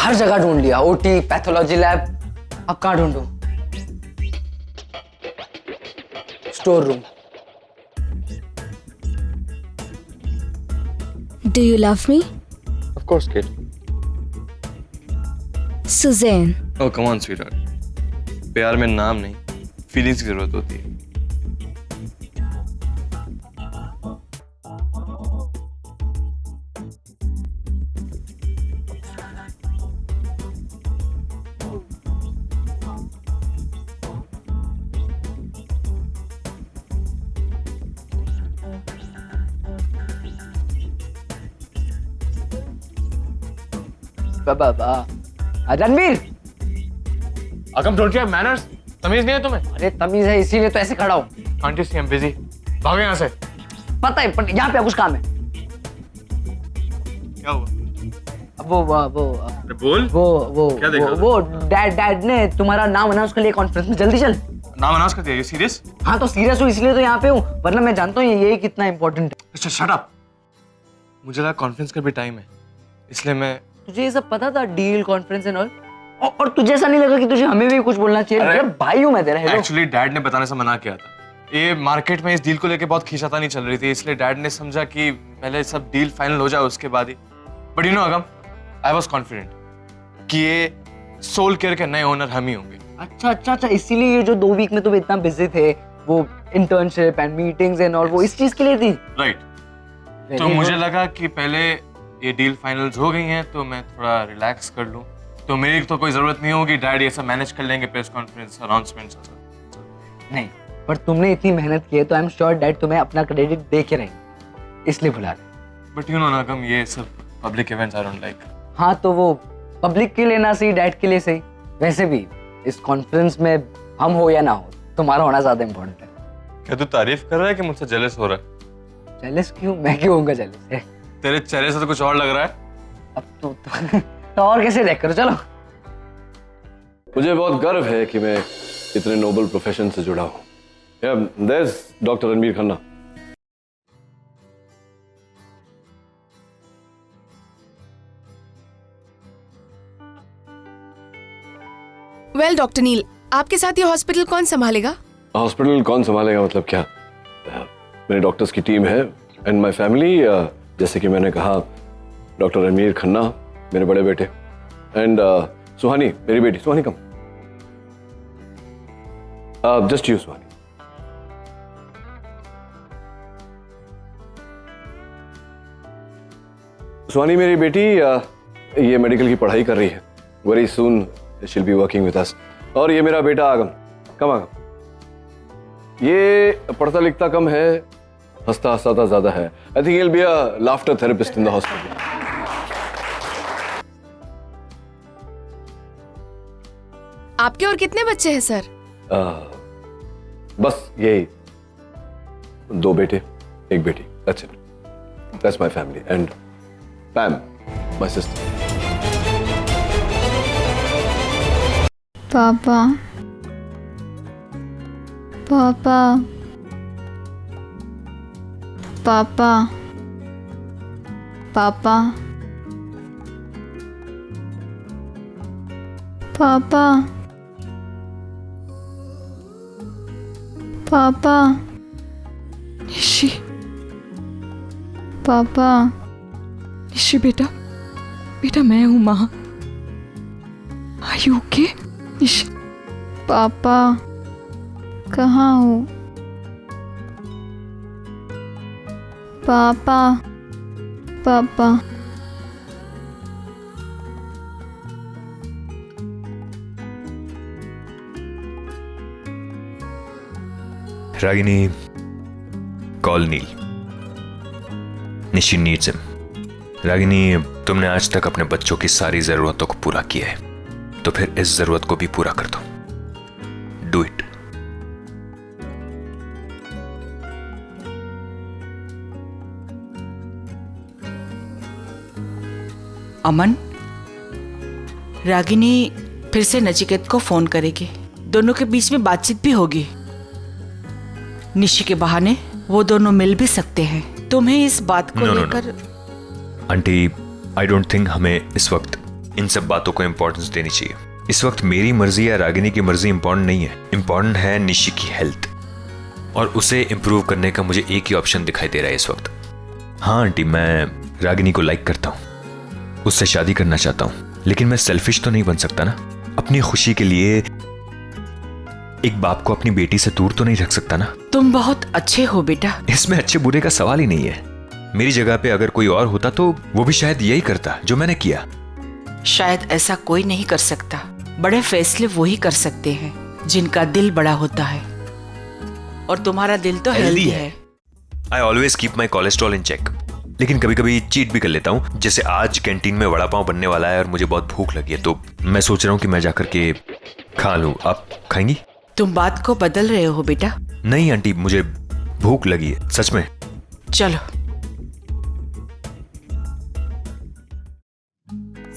हर जगह ढूंढ लिया, ओटी, पैथोलॉजी लैब, अब कहाँ ढूंढूं? Store room. Do you love me? Of course, kid. Suzanne. Oh, come on, sweetheart. प्यार में नाम नहीं, फीलिंग्स की जरूरत होती है। रणवीर, अकम डोंट यू हैव मैनर्स? तमीज नहीं है तुम्हें? अरे तमीज है इसीलिए तो ऐसे खड़ा हूँ। आंटी सी एम बिजी, भागो यहाँ से। पता है पर यहाँ पे कुछ काम है। क्या हुआ? अब वो अरे बोल। वो क्या देखा? वो डैड ने तुम्हारा नाम है ना उसके लिए कॉन्फ्रेंस में, जल्दी चल। नाम अनाउंस कर दिया? ये सीरियस? हाँ तो सीरियस हूँ इसलिए तो यहाँ पे हूँ, वरना मैं जानता हूँ ये कितना इंपॉर्टेंट है। अच्छा शट अप। मुझे लगा कॉन्फ्रेंस का भी टाइम है, इसलिए मैं। तुझे ये सब पता था, डील कॉन्फ्रेंस एंड ऑल? और तुझे ऐसा नहीं लगा कि तुझे हमें भी कुछ बोलना चाहिए? अरे भाई हूँ मैं तेरा। एक्चुअली डैड ने बताने से मना किया था। ये मार्केट में इस डील को लेके बहुत खींचातानी चल रही थी, इसलिए डैड ने समझा कि पहले सब डील फाइनल हो जाए उसके बाद ही। But you know Agam, I was confident कि ये सोल केयर के नए ओनर हम ही होंगे। अच्छा, इसीलिए ये जो 2 वीक में तुम इतना बिजी थे, वो internship and meetings and all, वो इस चीज के लिए थी। राइट। तो मुझे लगा कि पहले ये डील फाइनल्स हो गई हैं तो मैं थोड़ा रिलैक्स कर लूं, तो मेरी तो कोई जरूरत नहीं होगी, डैड ये सब मैनेज कर लेंगे, प्रेस कॉन्फ्रेंस, अनाउंसमेंट्स। नहीं, पर तुमने इतनी मेहनत की है तो आई एम श्योर डैड तुम्हें अपना क्रेडिट दे के रहेंगे, इसलिए बुला रहे। बट यू नो ना अगम, ये सब public events I don't like. हाँ तो वो पब्लिक के लिए ना सही, डैड के लिए सही। वैसे भी इस कॉन्फ्रेंस में हम हो या ना हो, तुम्हारा होना ज्यादा इम्पोर्टेंट है। क्या तू तारीफ कर रहा है कि मुझसे जेलस हो रहा है? जेलस क्यों? मैं क्यों होऊंगा जेलस? तेरे चेहरे से तो कुछ और लग रहा है। अब तो और कैसे देख करो। चलो। मुझे बहुत गर्व है कि मैं इतने नोबल प्रोफेशन से जुड़ा हूँ। There's doctor Ranveer Khanna. Well doctor Neel, आपके साथ ये हॉस्पिटल कौन संभालेगा? हॉस्पिटल कौन संभालेगा मतलब क्या? मेरे डॉक्टर्स की टीम है एंड माय फैमिली। जैसे कि मैंने कहा, डॉक्टर रणवीर खन्ना मेरे बड़े बेटे एंड सुहानी मेरी बेटी। सुहानी कम, जस्ट यू सुहानी। सुहानी मेरी बेटी ये मेडिकल की पढ़ाई कर रही है। Very soon she will be working with us. और ये मेरा बेटा आगम। कम आगम। ये पढ़ता लिखता कम है, हंसता हंसाता ज्यादा है। I think he'll be a laughter therapist in the hospital. आपके और कितने बच्चे हैं सर? बस यही 2 बेटे 1 बेटी। That's it. That's my family and Pam, my sister. पापा, पापा, पापा, पापा, पापा, पापा, निशी, पापा, निशी बेटा, बेटा मैं हूँ माँ। Are you okay? निशी। पापा, कहाँ हो? पापा, पापा, Ragini, call Neel. Nishi needs him. Ragini, तुमने आज तक अपने बच्चों की सारी जरूरतों को पूरा किया है, तो फिर इस जरूरत को भी पूरा कर दो। Do it. अमन, रागिनी फिर से नचिकेत को फोन करेगी। दोनों के बीच में बातचीत भी होगी। निशी के बहाने वो दोनों मिल भी सकते हैं। तुम्हें इस बात को लेकर आंटी, आई डोंट थिंक हमें इस वक्त इन सब बातों को इंपॉर्टेंस देनी चाहिए। इस वक्त मेरी मर्जी या रागिनी की मर्जी इंपॉर्टेंट नहीं है, इंपॉर्टेंट है निशी की हेल्थ, और उसे इंप्रूव करने का मुझे एक ही ऑप्शन दिखाई दे रहा है इस वक्त। हाँ आंटी, मैं रागिनी को लाइक करता हूँ, उससे शादी करना चाहता हूँ, लेकिन मैं सेल्फिश तो नहीं बन सकता ना। अपनी खुशी के लिए एक बाप को अपनी बेटी से दूर तो नहीं रख सकता ना। तुम बहुत अच्छे हो बेटा। इसमें अच्छे बुरे का सवाल ही नहीं है। मेरी जगह पे अगर कोई और होता तो वो भी शायद यही करता जो मैंने किया। शायद ऐसा कोई नहीं कर सकता। बड़े फैसले वो ही कर सकते हैं जिनका दिल बड़ा होता है, और तुम्हारा दिल तो हेल्दी है। I always keep my cholesterol in check, लेकिन कभी कभी चीट भी कर लेता हूँ। जैसे आज कैंटीन में वड़ा पाव बनने वाला है और मुझे बहुत भूख लगी है, तो मैं सोच रहा हूँ कि मैं जाकर के खा लूँ। आप खाएंगी? तुम बात को बदल रहे हो बेटा। नहीं आंटी, मुझे भूख लगी है सच में। चलो।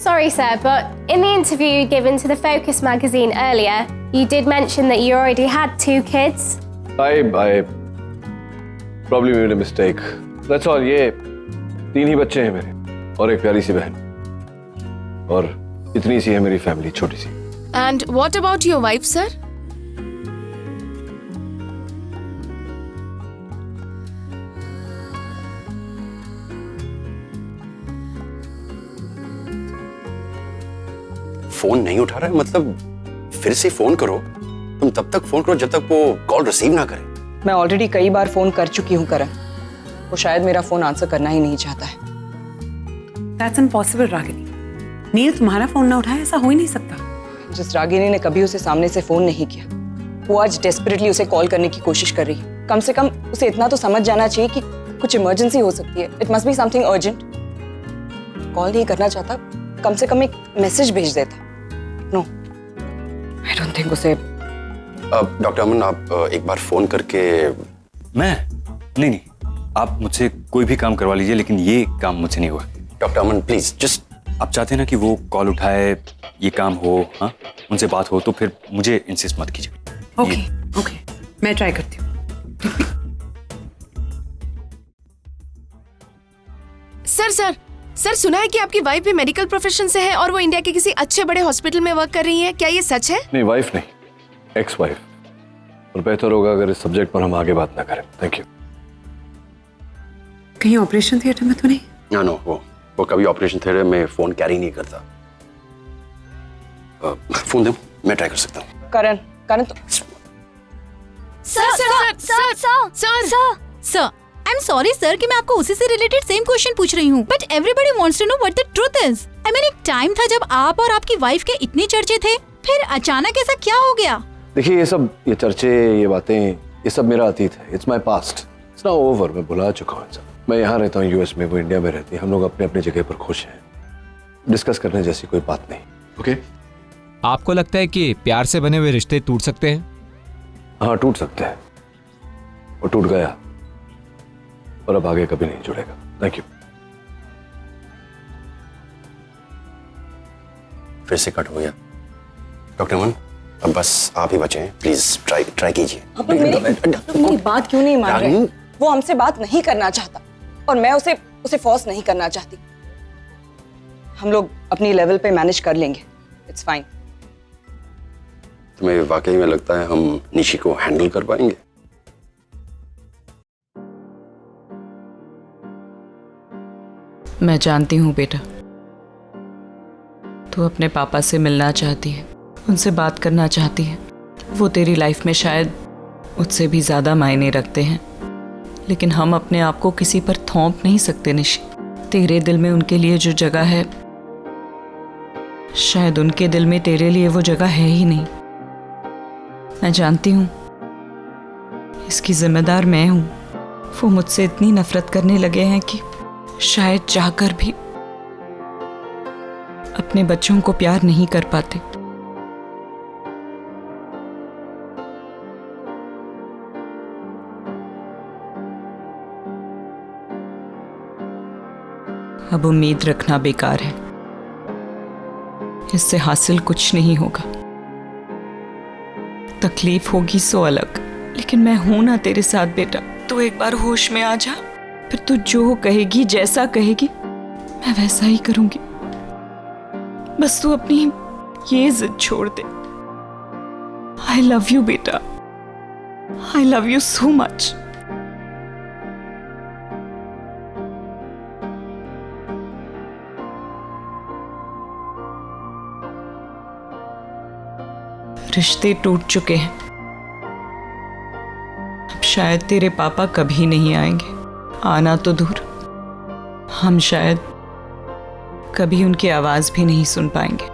Sorry, sir, but in the interview given to the Focus magazine earlier, you did mention that you already had 2 kids. I probably made a mistake. That's all. ये 3 ही बच्चे हैं मेरे और एक प्यारी सी बहन, और इतनी सी है मेरी फैमिली, छोटी सी। And what about your wife, sir? Phone नहीं उठा रहा है, मतलब फिर से फोन करो। तुम तब तक फोन करो जब तक वो कॉल रिसीव ना करे। मैं ऑलरेडी कई बार फोन कर चुकी हूँ करण, वो शायद मेरा फोन आंसर करना ही नहीं चाहता है। That's impossible, Ragini. नील तुम्हारा फोन ना उठाए, ऐसा हो ही नहीं सकता। जिस रागिनी ने कभी उसे सामने से फोन नहीं किया, वो आज डेस्परेटली उसे कॉल करने की कोशिश कर रही है। कम से कम उसे इतना तो समझ जाना चाहिए कि कुछ इमरजेंसी हो सकती है। It must be something urgent. Call नहीं करना चाहता, कम से कम एक मैसेज भेज देता। नो, आई डोंट थिंक उसे। डॉक्टर अमन, आप एक बार फोन करके। मैं नहीं, आप मुझसे कोई भी काम करवा लीजिए, लेकिन ये काम मुझसे नहीं हुआ। डॉक्टर अमन प्लीज, जस्ट आप चाहते हैं ना कि वो कॉल उठाए, ये काम हो, हाँ उनसे बात हो, तो फिर मुझे इंसिस्ट मत कीजिए। ओके, मैं ट्राई करती हूँ। सर, सुना है कि आपकी वाइफ भी मेडिकल प्रोफेशन से है और वो इंडिया के किसी अच्छे बड़े हॉस्पिटल में वर्क कर रही है। क्या ये सच है? नहीं, वाइफ नहीं, एक्स वाइफ। और बेहतर होगा अगर इस सब्जेक्ट पर हम आगे बात ना करें। Thank you. कहीं ऑपरेशन थिएटर में तो नहीं? नो, वो कभी ऑपरेशन थिएटर में फोन कैरी नहीं करता। फोन दे, मैं ट्राई कर सकता हूँ। करण तो sir I am sorry sir कि मैं आपको उसी से रिलेटेड सेम क्वेश्चन पूछ रही हूँ, but everybody wants to know what the truth is. I mean, एक टाइम था जब आप और आपकी वाइफ के इतने चर्चे थे, फिर अचानक ऐसा क्या हो गया? देखिए, ये चर्चे, ये बातें, ये सब मेरा अतीत है। It's my past, it's now over. मैं भुला चुका हूँ सब। मैं यहाँ रहता हूँ यूएस में, वो इंडिया में रहती है। हम लोग अपने अपने जगह पर खुश हैं। डिस्कस करने जैसी कोई बात नहीं। ओके? आपको लगता है कि प्यार से बने हुए रिश्ते टूट सकते हैं? हाँ, टूट सकते हैं। वो टूट गया और अब आगे कभी नहीं जुड़ेगा। Thank you. फिर से कट हो गया। डॉक्टर अमन, अब बस आप ही बचे हैं। प्लीज ट्राई कीजिए। मेरी बात क्यों नहीं मान रहे? वो हमसे बात नहीं करना चाहता और मैं उसे फोर्स नहीं करना चाहती। हम लोग अपनी लेवल पे मैनेज कर लेंगे। It's fine. तुम्हें वाकई में लगता है हम निशी को हैंडल कर पाएंगे? मैं जानती हूँ बेटा, तू अपने पापा से मिलना चाहती है, उनसे बात करना चाहती है। वो तेरी लाइफ में शायद मुझसे भी ज़्यादा मायने रखते हैं, लेकिन हम अपने आप को किसी पर थोप नहीं सकते निशी। तेरे दिल में उनके लिए जो जगह है, शायद उनके दिल में तेरे लिए वो जगह है ही नहीं। मैं जानती हूँ इसकी जिम्मेदार मैं हूँ। वो मुझसे इतनी नफरत करने लगे हैं कि शायद चाहकर भी अपने बच्चों को प्यार नहीं कर पाते। अब उम्मीद रखना बेकार है, इससे हासिल कुछ नहीं होगा। तकलीफ होगी सो अलग, लेकिन मैं हूं ना तेरे साथ बेटा। तू एक बार होश में आ जा, फिर तू जो कहेगी, जैसा कहेगी, मैं वैसा ही करूंगी। बस तू अपनी ये जिद छोड़ दे। आई लव यू बेटा, I love you so much. रिश्ते टूट चुके हैं, अब शायद तेरे पापा कभी नहीं आएंगे। आना तो दूर, हम शायद कभी उनकी आवाज भी नहीं सुन पाएंगे।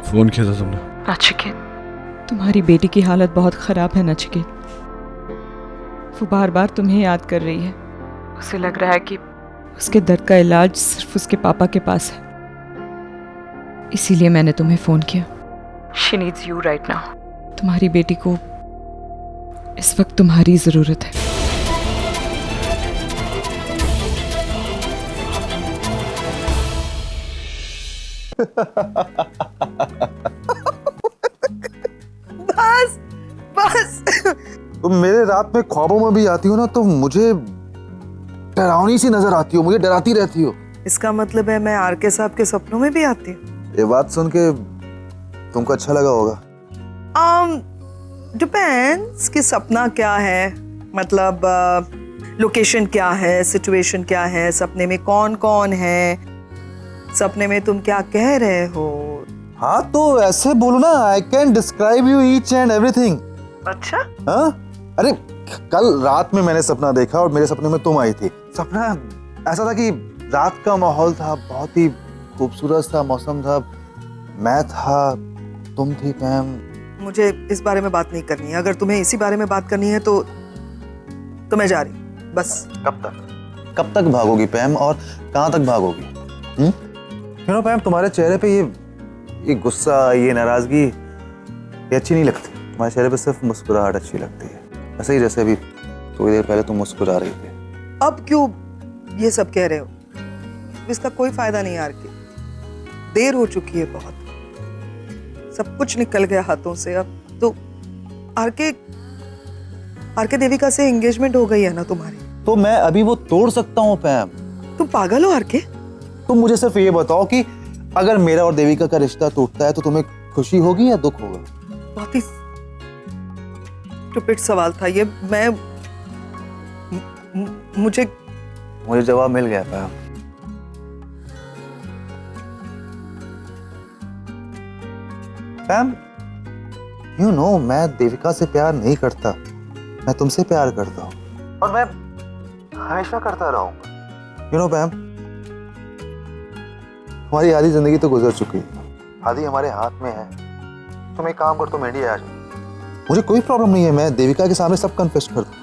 फोन किया था तुमने? नचिकेत, तुम्हारी बेटी की हालत बहुत खराब है नचिकेत। वो बार बार तुम्हें याद कर रही है। उसे लग रहा है कि उसके दर्द का इलाज सिर्फ उसके पापा के पास है। इसीलिए मैंने तुम्हें फोन किया। She needs you right now. तुम्हारी बेटी को इस वक्त तुम्हारी जरूरत है। बस बस तुम मेरे रात में ख्वाबों में भी आती हो ना, तो मुझे डरावनी सी नजर आती हो, मुझे डराती रहती हो। इसका मतलब है मैं आर के साहब के सपनों में भी आती हूँ? ये बात सुन के तुमको अच्छा लगा होगा। डिपेंड्स कि सपना क्या है, मतलब लोकेशन क्या है, सिचुएशन क्या है, सपने में कौन कौन है, सपने में तुम क्या कह रहे हो। हाँ तो ऐसे बोलो ना, I can describe you each and everything. अच्छा? हाँ, अरे कल रात में मैंने सपना देखा और मेरे सपने में तुम आई थी। सपना ऐसा था कि रात का माहौल था, बहुत ही खूबसूरत सा मौसम था, मैं था, तुम थी पैम। मुझे इस बारे में बात नहीं करनी है। अगर तुम्हें इसी बारे में बात करनी है तो मैं जा रही, बस। कब तक भागोगी पैम, और कहाँ तक भागोगी? यू नो पैम, तुम्हारे चेहरे पे ये गुस्सा, ये नाराजगी, ये अच्छी नहीं लगती। तुम्हारे चेहरे पे सिर्फ मुस्कुराहट अच्छी लगती है, ऐसे ही जैसे अभी थोड़ी देर पहले तुम मुस्कुरा रही थी। अब क्यों ये सब कह रहे हो? इसका कोई फायदा नहीं यार, की देर हो चुकी है बहुत, सब कुछ निकल गया हाथों से। अब तो आर के देविका से एंगेजमेंट हो गई है ना तुम्हारी, तो मैं अभी वो तोड़ सकता हूँ पैम। तुम पागल हो आर के? तुम मुझे सिर्फ ये बताओ कि अगर मेरा और देविका का रिश्ता टूटता है तो तुम्हें खुशी होगी या दुख होगा? बहुत ही स्टूपिड सवाल था ये। मुझे जवाब मिल गया पैम। पैम, यू नो, मैं देविका से प्यार नहीं करता, मैं तुमसे प्यार करता हूँ, और मैं हमेशा करता रहूंगा। यू नो पैम, हमारी आधी जिंदगी तो गुजर चुकी है, आधी हमारे हाथ में है। तुम एक काम कर, तुम इंडिया आ जाओ, मुझे कोई प्रॉब्लम नहीं है, मैं देविका के सामने सब कन्फेस कर दूँ,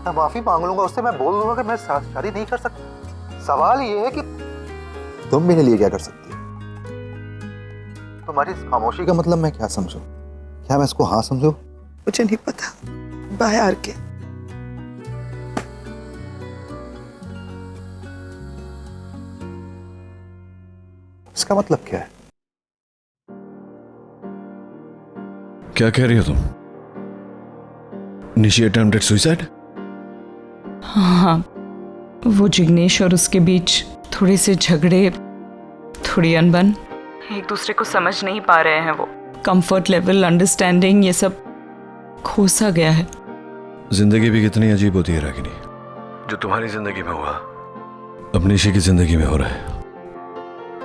मैं माफी मांग लूंगा उससे, मैं बोल दूंगा कि मैं शादी नहीं कर सकता। सवाल ये है कि तुम मेरे लिए क्या कर सकती हो? तुम्हारी खामोशी का मतलब मैं क्या समझूं? क्या मैं इसको हाँ समझूं? मुझे नहीं पता। बाय आर के। इसका मतलब क्या है? क्या कह रही हो तुम? Nishi attempted suicide? हाँ, वो जिग्नेश और उसके बीच थोड़े से झगड़े, थोड़ी अनबन, एक दूसरे को समझ नहीं पा रहे हैं। वो कंफर्ट लेवल, अंडरस्टैंडिंग, ये सब खो सा गया है। जिंदगी भी कितनी अजीब होती है रागिनी। जो तुम्हारी जिंदगी में हुआ अब निशी की जिंदगी में हो रहा है।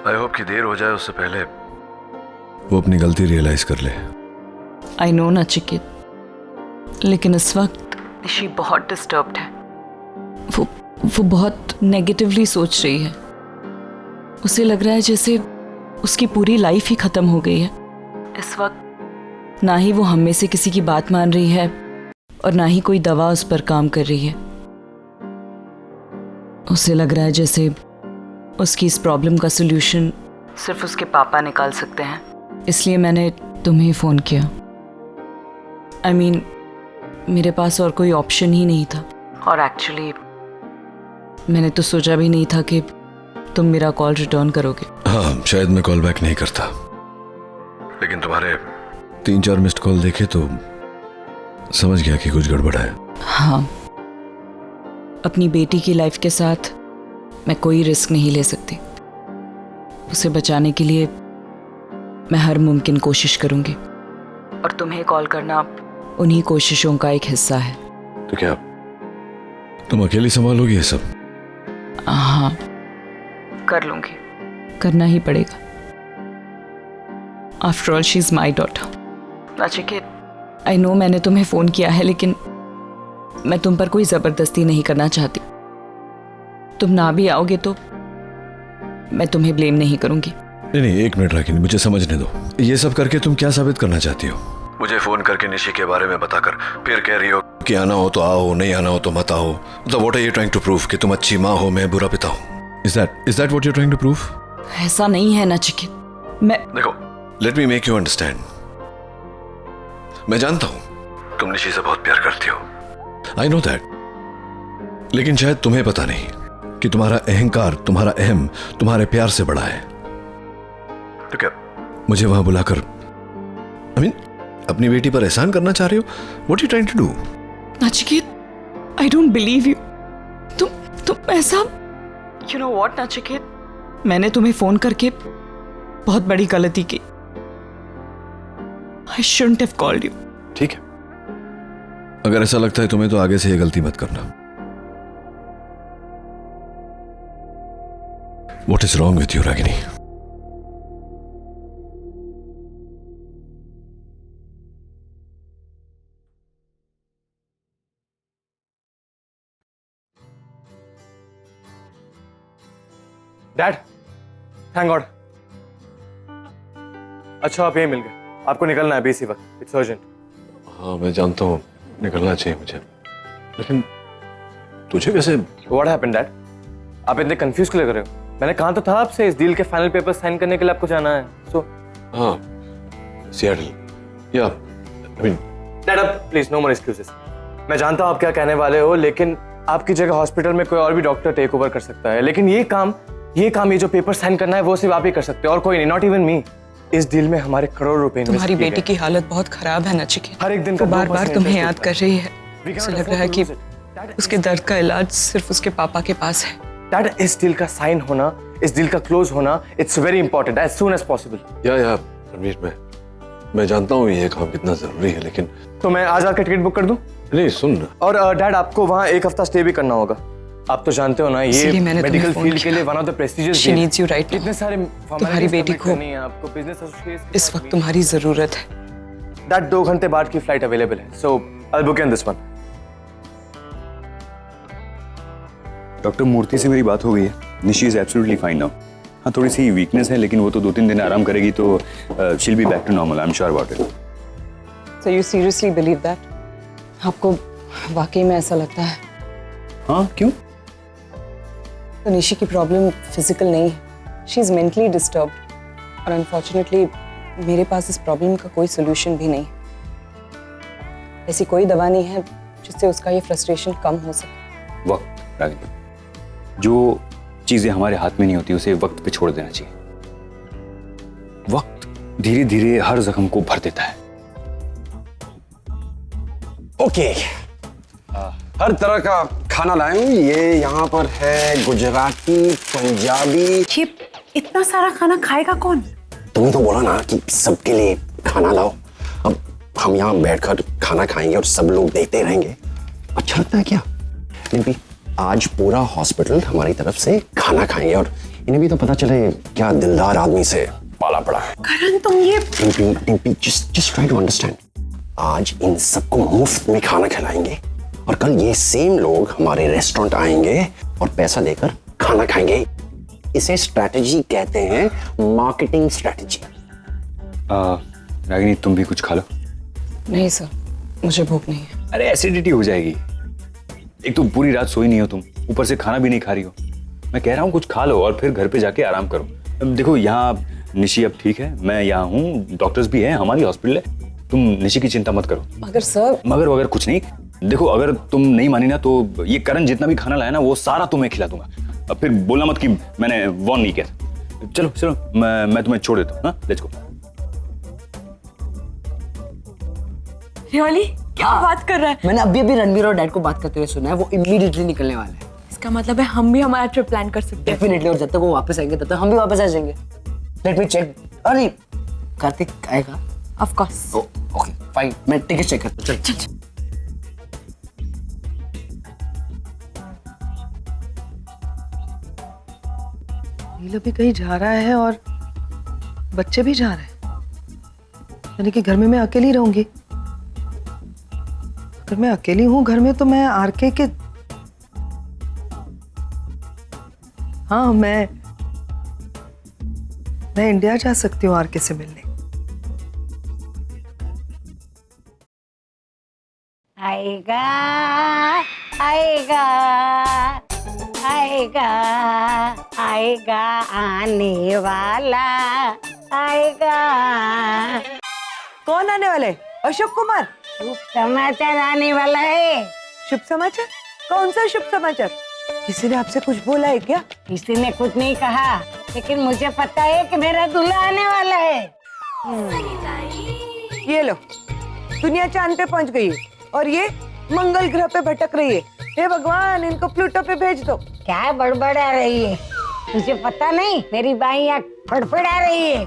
आई होप कि देर हो जाए उससे पहले वो अपनी गलती रियलाइज कर ले। आई नो नचिकेत, लेकिन इस वक्त निशी बहुत डिस्टर्ब्ड है। वो बहुत नेगेटिवली सोच रही है। उसे लग रहा है जैसे उसकी पूरी लाइफ ही खत्म हो गई है। इस वक्त ना ही वो हम में से किसी की बात मान रही है और ना ही कोई दवा उस पर काम कर रही है। उसे लग रहा है जैसे उसकी इस प्रॉब्लम का सलूशन सिर्फ उसके पापा निकाल सकते हैं। इसलिए मैंने तुम्हें फ़ोन किया। I mean, मेरे पास और कोई ऑप्शन ही नहीं था, और एक्चुअली मैंने तो सोचा भी नहीं था कि तुम मेरा कॉल रिटर्न करोगे? हाँ, शायद मैं कॉल बैक नहीं करता, लेकिन तुम्हारे 3-4 मिस्ड कॉल देखे तो समझ गया कि कुछ गड़बड़ है। हाँ, अपनी बेटी की लाइफ के साथ मैं कोई रिस्क नहीं ले सकती। उसे बचाने के लिए मैं हर मुमकिन कोशिश करूंगी, और तुम्हें कॉल करना उन्हीं कोशिशों का एक हिस्सा है। तो क्या तुम अकेली संभालोगी ये सब? हाँ, कर लूंगी, करना ही पड़ेगा। After all she is my daughter. Nachiket, I know मैंने तुम्हें फोन किया है, लेकिन मैं तुम पर कोई जबरदस्ती नहीं करना चाहती। तुम ना भी आओगे तो मैं तुम्हें ब्लेम नहीं करूंगी। नहीं, एक मिनट रागिनी, मुझे समझने दो। ये सब करके तुम क्या साबित करना चाहती हो? मुझे फोन करके निशी के बारे में बताकर फिर कह रही हो कि आना हो तो आओ, नहीं आना हो तो मत आओ। मतलब what are you trying to prove? कि तुम अच्छी माँ हो, मैं बुरा पिता हूँ? Is that what you trying to prove? ऐसा नहीं है नचिकेत। मैं देखो, let me make you understand. मैं जानता हूं तुम निशी से बहुत प्यार करती हो, आई नो दैट, लेकिन शायद तुम्हें पता नहीं कि तुम्हारा अहंकार, तुम्हारा अहम तुम्हारे प्यार से बड़ा है। तो क्या मुझे वहां बुलाकर अपनी बेटी पर एहसान करना चाह रही हो? What you trying to do? Nachiket, I don't believe you. तुम ऐसा, यू नो व्हाट नचिकेत, मैंने तुम्हें फोन करके बहुत बड़ी गलती की। I shouldn't have called you. ठीक है, अगर ऐसा लगता है तुम्हें तो आगे से ये गलती मत करना। What is wrong with you, Ragini? Dad, thank God. अच्छा, आप यही मिल गए। आपको निकलना है अभी इसी वक्त, इट्स अर्जेंट। हाँ, मैं जानता हूँ निकलना चाहिए मुझे, लेकिन तुझे कैसे? What happened dad? आप इतने कंफ्यूज क्यों लग रहे हो? मैंने कहा तो था आपसे, इस डील के फाइनल पेपर साइन करने के लिए आपको जाना है। सो हाँ, सियाटल। या डैड, अब प्लीज नो मोर एक्सक्यूजेस। मैं जानता हूँ आप क्या कहने वाले हो, लेकिन आपकी जगह हॉस्पिटल में कोई और भी डॉक्टर टेक ओवर कर सकता है, लेकिन ये काम ये जो पेपर साइन करना है वो सिर्फ आप ही कर सकते हो और कोई नहीं, नॉट इवन मी। इस डील में हमारे करोड़ रुपए तुम्हारी बेटी की हालत बहुत खराब है नचिकेत। हर एक दिन वो बार बार तुम्हें याद कर रही है। उसे लग रहा है कि उसके दर्द का इलाज सिर्फ उसके पापा के पास है। डैड, इस डील का साइन होना, इस डील का क्लोज होना, it's very important, as soon as possible. या रणवीर, मैं जानता हूँ ये काम कितना जरूरी है, लेकिन तो मैं आज आकर टिकट बुक कर दूं? नहीं, सुन। और डैड, आपको वहाँ 1 हफ्ता स्टे भी करना होगा। आप तो जानते हो ना, ये मेडिकल फील्ड के लिए one of the prestigious. She needs you right. इतने सारे तुम्हारी बेटी को आपको बिजनेस एसोसिएशन इस वक्त तुम्हारी जरूरत है। डैड, 2 घंटे बाद की फ्लाइट अवेलेबल है, so I will book in this one. Doctor Murthy से मेरी बात हो गई है। Nishi is absolutely fine now. हाँ, थोड़ी सी वीकनेस है, लेकिन वो तो 2-3 दिन आराम करेगी तो she will be back to normal, I am sure about it. So you seriously believe that? आपको वाकई में ऐसा लगता है? हाँ, क्यों? तो निशी की प्रॉब्लम फिजिकल नहीं है, शी इज मेंटली डिस्टर्ब्ड, और अनफॉर्चुनेटली मेरे पास इस प्रॉब्लम का कोई सोल्यूशन भी नहीं। ऐसी कोई दवा नहीं है जिससे उसका ये फ्रस्ट्रेशन कम हो सके। वक्त रागिनी, जो चीजें हमारे हाथ में नहीं होती उसे वक्त पे छोड़ देना चाहिए। वक्त धीरे धीरे हर जख्म को भर देता है। ओके, हर तरह का खाना लाया हूँ। ये यहाँ पर है गुजराती, पंजाबी। ये इतना सारा खाना खाएगा कौन? तुमने तो बोला ना कि सबके लिए खाना लाओ। अब हम यहाँ बैठकर खाना खाएंगे और सब लोग देखते रहेंगे, अच्छा लगता है क्या? डिम्पी, आज पूरा हॉस्पिटल हमारी तरफ से खाना खाएंगे और इन्हें भी तो पता चले क्या दिलदार आदमी से पाला पड़ा है। करण, तुम ये Dimpy, just try to understand. आज इन सबको मुफ्त में खाना खिलाएंगे और कल ये सेम लोग हमारे रेस्टोरेंट आएंगे और पैसा देकर खाना खाएंगे। इसे स्ट्रैटेजी कहते हैं, मार्केटिंग स्ट्रैटेजी। रागिनी, तुम भी कुछ खा लो। नहीं सर, मुझे भूख नहीं है। अरे एसिडिटी हो जाएगी। एक तो पूरी रात सोई नहीं हो तुम, ऊपर से खाना भी नहीं खा रही हो। मैं कह रहा हूँ कुछ खा लो और फिर घर पे जाके आराम करो। देखो, यहाँ निशी अब ठीक है, मैं यहाँ हूँ, डॉक्टर्स भी हैं, हमारी हॉस्पिटल है, तुम निशी की चिंता मत करो। मगर सर, मगर वगैरह कुछ नहीं। देखो, अगर तुम नहीं मानी ना तो ये करण जितना भी खाना लाया ना वो सारा तुम्हें खिला दूंगा। अब फिर बोलना मत कि मैंने वॉर्न नहीं किया था। चलो चलो मैं तुम्हें छोड़ देता हूँ। हाँ, लेट्स गो। रियली क्या बात कर रहा है? मैंने अभी रणवीर और डैड को बात करते हुए सुना है, वो इमीडिएटली निकलने वाला है। इसका मतलब है हम भी हमारा ट्रिप प्लान कर सकते हैं। डेफिनेटली, और जब तक वो वापस आएंगे तब तक हम भी वापस आ जाएंगे। Let me check. अरे कार्तिक आएगा? Of course. ओके फाइन, मैं टिकट चेक करता हूँ। चल। नीलो भी कहीं जा रहा है और बच्चे भी जा रहे हैं, यानी कि घर में मैं अकेली रहूंगी। अगर मैं अकेली हूं घर में तो मैं आरके के, हाँ मैं इंडिया जा सकती हूँ आरके से मिलने। आएगा आएगा आएगा आएगा आने वाला आएगा। कौन आने वाला है? अशोक कुमार। शुभ समाचार आने वाला है। शुभ समाचार? कौन सा शुभ समाचार? किसी ने आपसे कुछ बोला है क्या? किसी ने कुछ नहीं कहा, लेकिन मुझे पता है कि मेरा दूल्हा आने वाला है। ये लो, दुनिया चांद पे पहुंच गई है और ये मंगल ग्रह पे भटक रही है। हे भगवान, इनको प्लूटो पे भेज दो। क्या बड़बड़ा रही है? तुझे पता नहीं मेरी बाईं आंख फड़फड़ा रही है।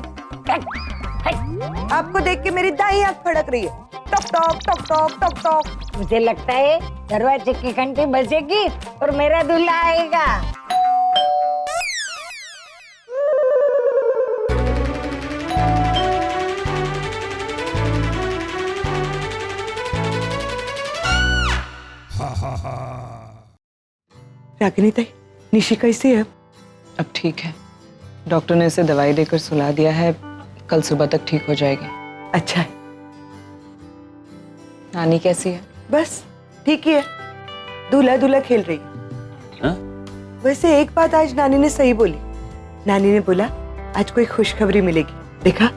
आपको देख के मेरी दाईं आंख फड़क रही है। Talk talk talk talk talk talk. मुझे लगता है दरवाजे की घंटी बजेगी और मेरा दूल्हा आएगा। रागिनी ताई, निशी कैसी है? अब ठीक है, डॉक्टर ने इसे दवाई देकर सुला दिया है, कल सुबह तक ठीक हो जाएगी। अच्छा है। नानी कैसी है? बस ठीक ही है, दूल्हा दूल्हा खेल रही है। हाँ? वैसे एक बात आज नानी ने सही बोली। नानी ने बोला आज कोई खुशखबरी मिलेगी, देखा?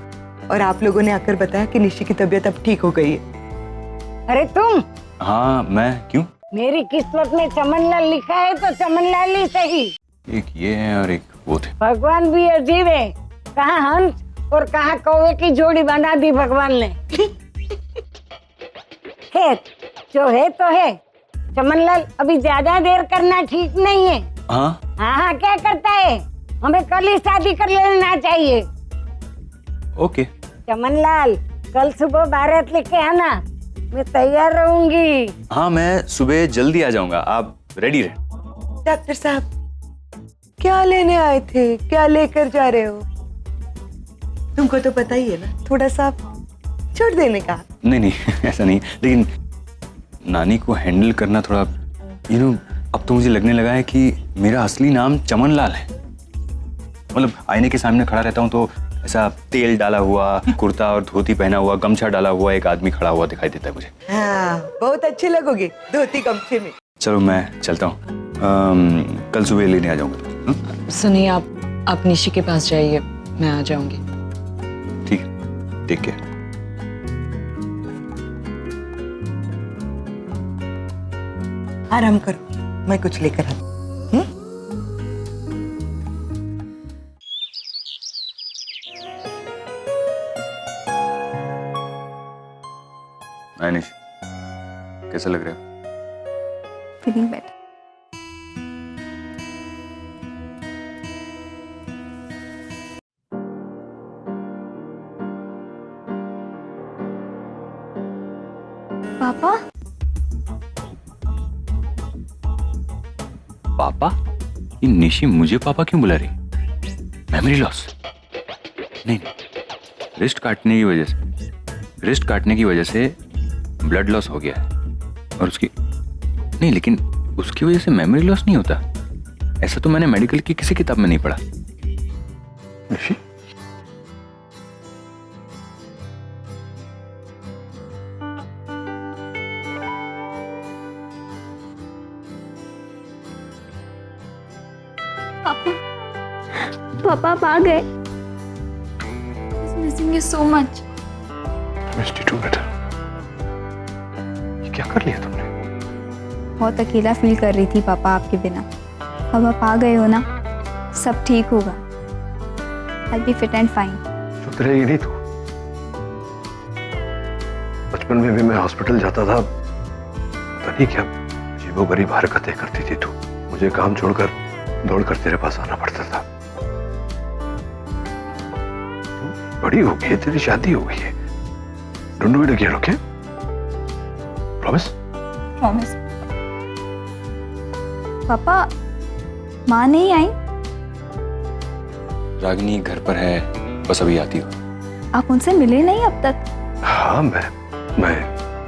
और आप लोगों ने आकर बताया कि निशी की तबीयत अब ठीक हो गई है। अरे तुम? हाँ मैं, क्यों? मेरी किस्मत में चमनलाल लिखा है तो चमनलाल ही सही। एक ये है और एक वो थे। भगवान भी अजीब है, कहाँ हंस और कहाँ कौवे की जोड़ी बना दी भगवान ने। खैर, जो है तो है। चमनलाल, अभी ज्यादा देर करना ठीक नहीं है। हाँ हाँ, क्या करता है? हमें कल ही शादी कर लेना चाहिए। ओके। चमनलाल, कल सुबह बारात लेके आना, मैं तैयार रहूंगी। हाँ मैं सुबह जल्दी आ जाऊंगा, आप रेडी रहे। डॉक्टर साहब, क्या लेने आए थे? क्या लेकर जा रहे हो? तुमको तो पता ही है ना, थोड़ा सा छोड़ देने का। नहीं नहीं ऐसा नहीं, लेकिन नानी को हैंडल करना थोड़ा अब तो मुझे लगने लगा है कि मेरा असली नाम चमनलाल है। मतलब आईने के सामने खड़ा रहता हूँ तो ऐसा तेल डाला हुआ कुर्ता और धोती पहना हुआ, गमछा डाला हुआ एक आदमी खड़ा हुआ दिखाई देता है मुझे। हाँ, बहुत अच्छे लगोगे धोती गमछे में। चलो मैं चलता हूँ, कल सुबह लेने आ जाऊंगा। सुनिए, आप निशी के पास जाइए, मैं आ जाऊंगी। ठीक है, टेक केयर। आराम करो, मैं कुछ लेकर आती। निश, कैसा लग रहा है? Feeling better. पापा? पापा? ये निशी मुझे पापा क्यों बुला रही? Memory loss? नहीं, रिस्ट काटने की वजह से ब्लड लॉस हो गया है और उसकी नहीं, लेकिन उसकी वजह से मेमोरी लॉस नहीं होता। ऐसा तो मैंने मेडिकल की किसी किताब में नहीं पढ़ा। निशी? पापा आप आ गए। Missing you so much. Missed you too बेटा। ये क्या कर लिया तुमने? बहुत अकेला फील कर रही थी पापा आपके बिना। अब आप आ गए हो ना, सब ठीक होगा। I'll be fit and fine. चुप रहेगी नहीं तू? बचपन में भी मैं हॉस्पिटल जाता था, पता नहीं क्या अजीबोगरीब हरकतें करती थी तू। मुझे काम छोड़कर दौड़कर तेरे पास आना पड़ता था। तू बड़ी हो गई है, तेरी शादी हो गई है। Don't do it again, okay? Promise? Promise. पापा, माँ नहीं आई? रागिनी घर पर है, बस अभी आती हो। आप उनसे मिले नहीं अब तक? हाँ, मैं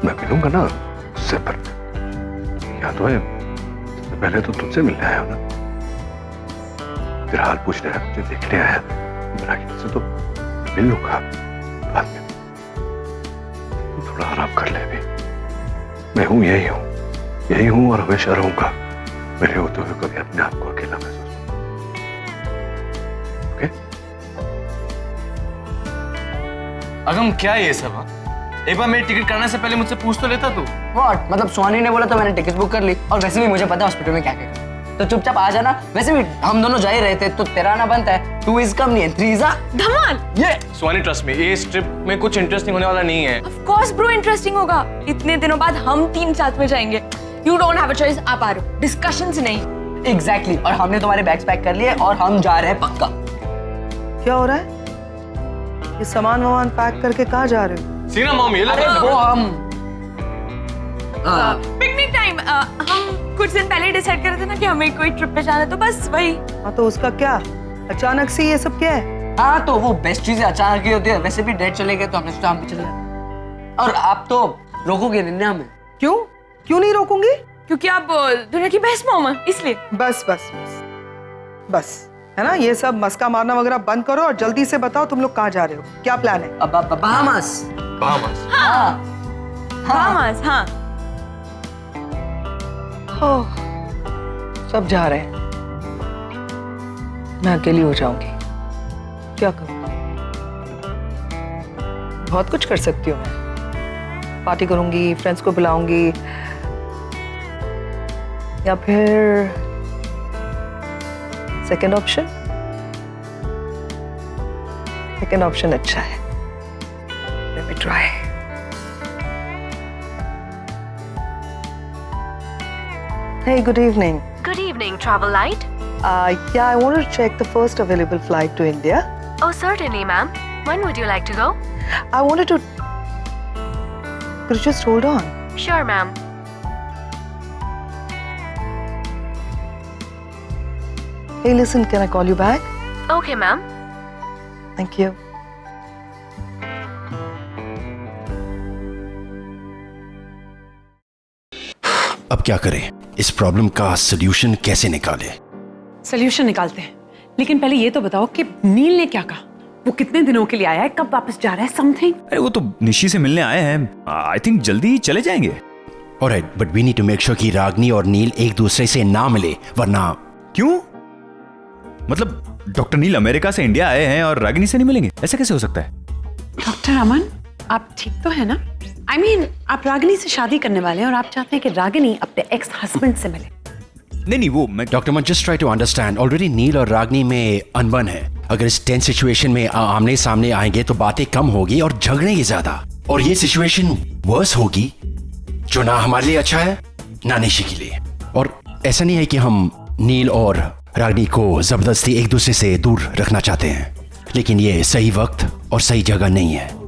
मिलूंगा ना उससे, पर क्या तो है, सबसे पहले तो तुमसे मिलने आया हूं ना। तेरा हाल पूछने आया, मुझे देखने आया। रागिनी से तो मिल लूंगा बाद में। तू थोड़ा आराम कर ले अभी। मैं हूं, यही हूं और हमेशा रहूंगा। मेरे होते हुए कभी अपने आप को अकेला महसूस। ओके? अगम क्या है ये सब? हाँ? एक बार मेरी टिकट करने से पहले मुझसे पूछ तो लेता तू। व्हाट? मतलब सोनी ने बोला तो मैंने टिकट बुक कर ली, और वैसे भी मुझे पता है हॉस्पिटल में क्या क्या करना, तो चुपचाप आ जाना। वैसे भी हम दोनों जा ही रहे थे, तो तेरा आना बनता है। 2 is कम नहीं है, 3 is धमाल। ये सोनी, ट्रस्ट मी, ये इस ट्रिप में कुछ इंटरेस्टिंग होने वाला नहीं है। Of course bro, इंटरेस्टिंग होगा। इतने दिनों बाद हम 3 साथ में जाएंगे। You don't have a choice, आप आ रहे हो, डिस्कशंस नहीं। एग्जैक्टली, और हमने तुम्हारे बैग्स पैक कर लिए और हम जा रहे हैं पक्का। क्या हो रहा है? ये सामान वामान पैक करके कहाँ जा रहे हो? सीना मॉम, ये अरे वो हम पिकनिक टाइम, हम कुछ दिन पहले डिसाइड कर रहे थे ना कि हमें कोई ट्रिप पे जाना है, तो बस वही। हाँ तो उसका क्या? अचानक से ये सब क्या है? हाँ तो वो बेस्ट चीजें अचानक ही होती है। वैसे भी डेट चले गए तो हमने सोचा हम भी चले जाए। और आप तो रोकोगे नहीं ना हमें? क्यों नहीं रोकूंगी? क्योंकि आप दुनिया की बेस्ट मॉम है, इसलिए। बस है ना, ये सब मस्का मारना वगैरह बंद करो और जल्दी से बताओ तुम लोग कहाँ जा रहे हो, क्या प्लान है? बहामास। बहामास, हाँ। ओह, सब जा रहे हैं, मैं अकेली हो जाऊंगी। क्या करूं? बहुत कुछ कर सकती हूँ मैं। पार्टी करूंगी, फ्रेंड्स को बुलाऊंगी, या फिर सेकेंड ऑप्शन? सेकेंड ऑप्शन अच्छा है। Let me try. Hey, good evening. Good evening, Travel Light. Yeah, I want to check the first available flight to India. Oh, certainly, ma'am. When would you like to go? I wanted to... Could you just hold on? Sure, ma'am. Hey, listen, can I call you back? Okay, ma'am. Thank you. अब क्या करें? इस problem का solution कैसे निकालें? Solution निकालते हैं, लेकिन पहले ये तो बताओ कि नील ने क्या कहा? वो कितने दिनों के लिए आया है, कब वापस जा रहा है, समथिंग? अरे वो तो निशी से मिलने आए हैं, आई थिंक जल्दी चले जाएंगे। Alright, but we need to make sure कि रागनी और नील एक दूसरे से ना मिले, वरना। क्यों? मतलब डॉक्टर नील अमेरिका से इंडिया आए हैं और रागिनी से नहीं मिलेंगे? ऐसा कैसे हो सकता है? डॉक्टर अमन, आप ठीक तो है ना? I mean, आप रागिनी से शादी करने वाले हैं और आप चाहते हैं कि रागिनी अपने एक्स हस्बैंड से मिले। नहीं वो मैं doctor man just try to understand. Already Neel और रागनी में अनबन है। अगर इस टेंस सिचुएशन में आमने सामने आएंगे तो बातें कम होगी और झगड़ेंगे ज्यादा, और ये सिचुएशन वर्स होगी, जो ना हमारे लिए अच्छा है ना निशी के लिए। और ऐसा नहीं है कि हम नील और रागनी को जबरदस्ती एक दूसरे से दूर रखना चाहते हैं, लेकिन ये सही वक्त और सही जगह नहीं है।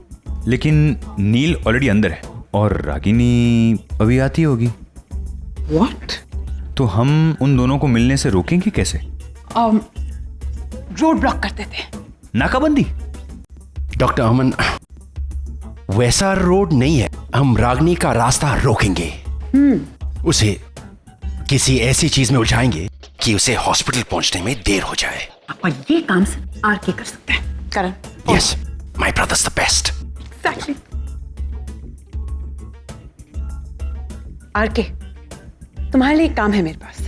लेकिन नील ऑलरेडी अंदर है और रागिनी अभी आती होगी। What? तो हम उन दोनों को मिलने से रोकेंगे कैसे? रोड ब्लॉक कर देते हैं। नाकाबंदी? डॉक्टर अमन, वैसा रोड नहीं है। हम रागनी का रास्ता रोकेंगे, उसे किसी ऐसी चीज में उलझाएंगे कि उसे हॉस्पिटल पहुंचने में देर हो जाए। और ये काम सिर्फ आर के कर सकते हैं। Karan. Yes, my brother's the best. Exactly. R K, तुम्हारे लिए एक काम है मेरे पास।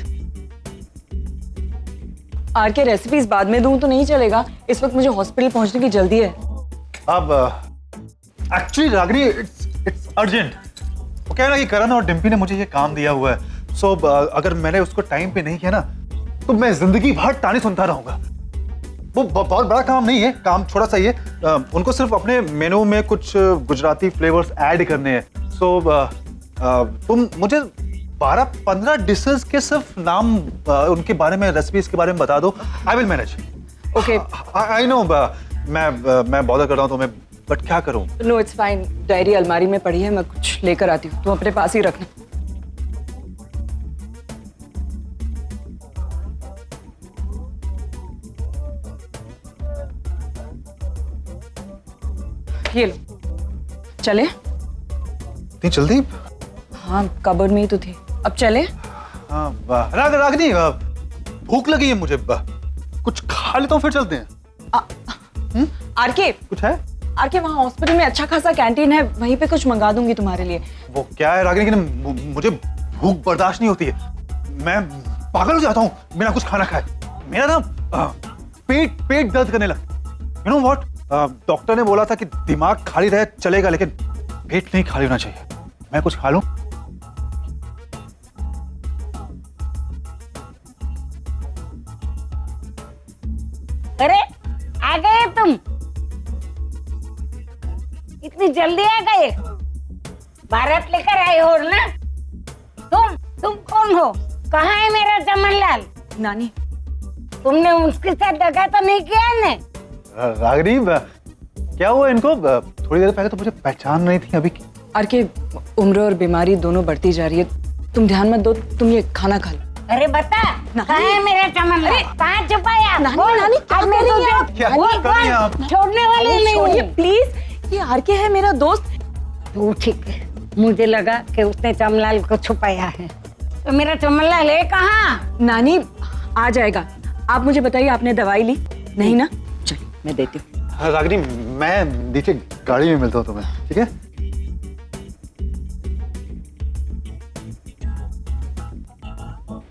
आर के रेसिपीज बाद में दूं तो नहीं चलेगा, इस वक्त मुझे हॉस्पिटल पहुंचने की जल्दी है। अब एक्चुअली रागिनी, इट्स अर्जेंट। वो कह रहा है कि करण और डिम्पी ने मुझे ये काम दिया हुआ है, सो अगर मैंने उसको टाइम पे नहीं किया ना तो मैं जिंदगी भर ताने सुनता रहूंगा। वो बहुत बड़ा काम नहीं है, काम छोटा सा ही है। उनको सिर्फ अपने मेनू में कुछ गुजराती फ्लेवर्स ऐड करने हैं। सो तुम मुझे 12-15 डिशेस के सिर्फ नाम उनके बारे में, रेसिपीज के बारे में बता दो। I will manage. Okay I know मैं बॉदर कर रहा हूँ तुम्हें, बट क्या करूँ? नो इट्स फाइन, डायरी अलमारी में पड़ी है, मैं कुछ लेकर आती हूँ, तुम अपने पास ही रखना। ये लो, चले? इतनी जल्दी? हाँ, कबर्ड में ही तो थे, अब चले? हाँ, रागनी, भूख लगी है मुझे, कुछ खा लेता हूँ फिर चलते हैं। आरके, कुछ है? आरके, वहाँ हॉस्पिटल में अच्छा खासा कैंटीन है, वहीं पे कुछ मंगा दूंगी तुम्हारे लिए। वो क्या है रागिनी, कि मुझे भूख बर्दाश्त नहीं होती है, मैं पागल हो जाता हूँ बिना कुछ खाना खाए। मेरा ना पेट दर्द करने लगता। यू नो व्हाट, डॉक्टर ने बोला था कि दिमाग खाली रहे चलेगा, लेकिन पेट नहीं खाली होना चाहिए। मैं कुछ खा लूं? अरे आ गए तुम, इतनी जल्दी आ गए? भारत लेकर आए हो ना? तुम कौन हो? कहाँ है मेरा चमनलाल? नानी, तुमने उसके साथ दगा तो नहीं किया ने? रागिनी, क्या हुआ इनको? थोड़ी देर पहले तो मुझे पहचान नहीं थी, अभी आरके, उम्र और बीमारी दोनों बढ़ती जा रही है, तुम ध्यान मत दो, तुम ये खाना खा लो। अरे बता, कहाँ है मेरा चमनलाल? कहाँ छुपाया? नानी, क्या कर रही हैं आप? क्या कर रही हैं आप? छोड़ने वाले नहीं छोड़िए प्लीज, ये आरके है मेरा दोस्त। तू ठीक है, मुझे लगा कि उसने चमनलाल को छुपाया है। तो मेरा चमनलाल है कहाँ? नानी, आ जाएगा। आप मुझे बताइए, आपने दवाई ली? नहीं ना? चलिए मैं देती हूँ। रागिनी, मैं नीचे गाड़ी में मिलता हूँ तुम्हें, ठीक है?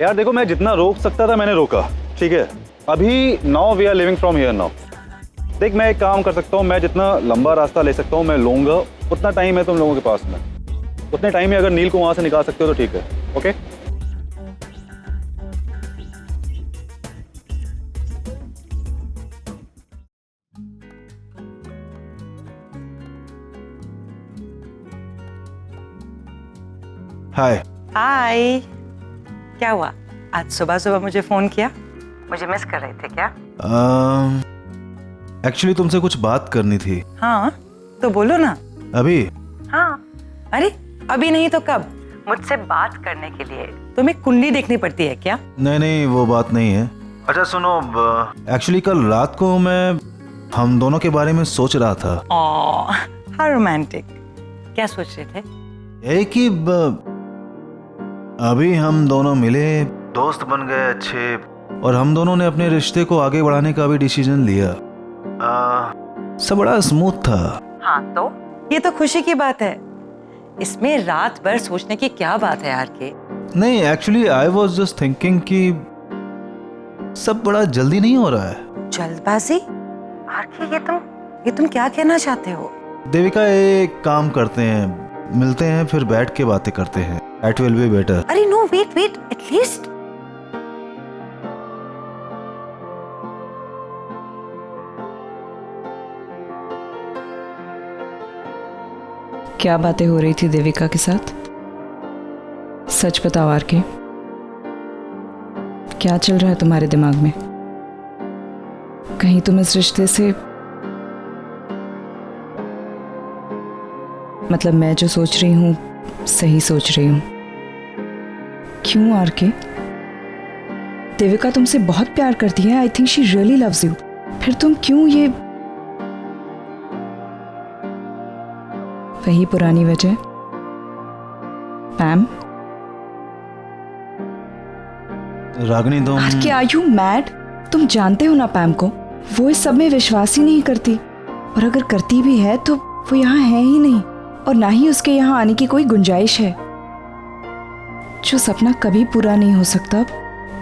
यार देखो, मैं जितना रोक सकता था मैंने रोका, ठीक है? अभी now we are living from here now. देख, मैं एक काम कर सकता हूँ, मैं जितना लंबा रास्ता ले सकता हूँ मैं लूंगा, उतना टाइम है तुम लोगों के पास में। उतने टाइम में अगर नील को वहां से निकाल सकते हो तो ठीक है। ओके? हाय। हाय, क्या हुआ? आज सुबह सुबह मुझे फोन किया, मुझे मिस कर रहे थे क्या? एक्चुअली तुमसे कुछ बात करनी थी। हाँ तो बोलो ना। अभी? हाँ, अरे अभी नहीं तो कब? मुझसे बात करने के लिए तुम्हें कुंडली देखनी पड़ती है क्या? नहीं, वो बात नहीं है। अच्छा सुनो, एक्चुअली कल रात को मैं हम दोनों के बारे में सोच रहा था। How romantic. क्या सोच रहे थे? यही कि अभी हम दोनों मिले, दोस्त बन गए अच्छे, और हम दोनों ने अपने रिश्ते को आगे बढ़ाने का भी डिसीजन लिया। सब बड़ा स्मूथ था। हाँ तो ये तो खुशी की बात है, इसमें रात भर सोचने की क्या बात है यार के? नहीं, actually I was just thinking कि सब बड़ा जल्दी नहीं हो रहा है। जल्दबाजी? आरके, ये तुम क्या कहना चाहते हो? देविका, एक काम करते हैं, मिलते हैं फिर बैठ के बातें करते हैं। That will be better. अरे नो, वेट एटलीस्ट। क्या बातें हो रही थी देविका के साथ? सच बताओ आरके, क्या चल रहा है तुम्हारे दिमाग में? कहीं तुम इस रिश्ते से, मतलब मैं जो सोच रही हूँ सही सोच रही हूँ? क्यों आरके? देविका तुमसे बहुत प्यार करती है, I think she really loves you, फिर तुम क्यों ये? वही पुरानी वजह, पैम? रागिनी, तुम आरके, आर यू मैड? तुम जानते हो ना पैम को, वो इस सब में विश्वास ही नहीं करती, और अगर करती भी है तो वो यहाँ है ही नहीं, और ना ही उसके यहाँ आने की कोई गुंजाइश है। जो सपना कभी पूरा नहीं हो सकता,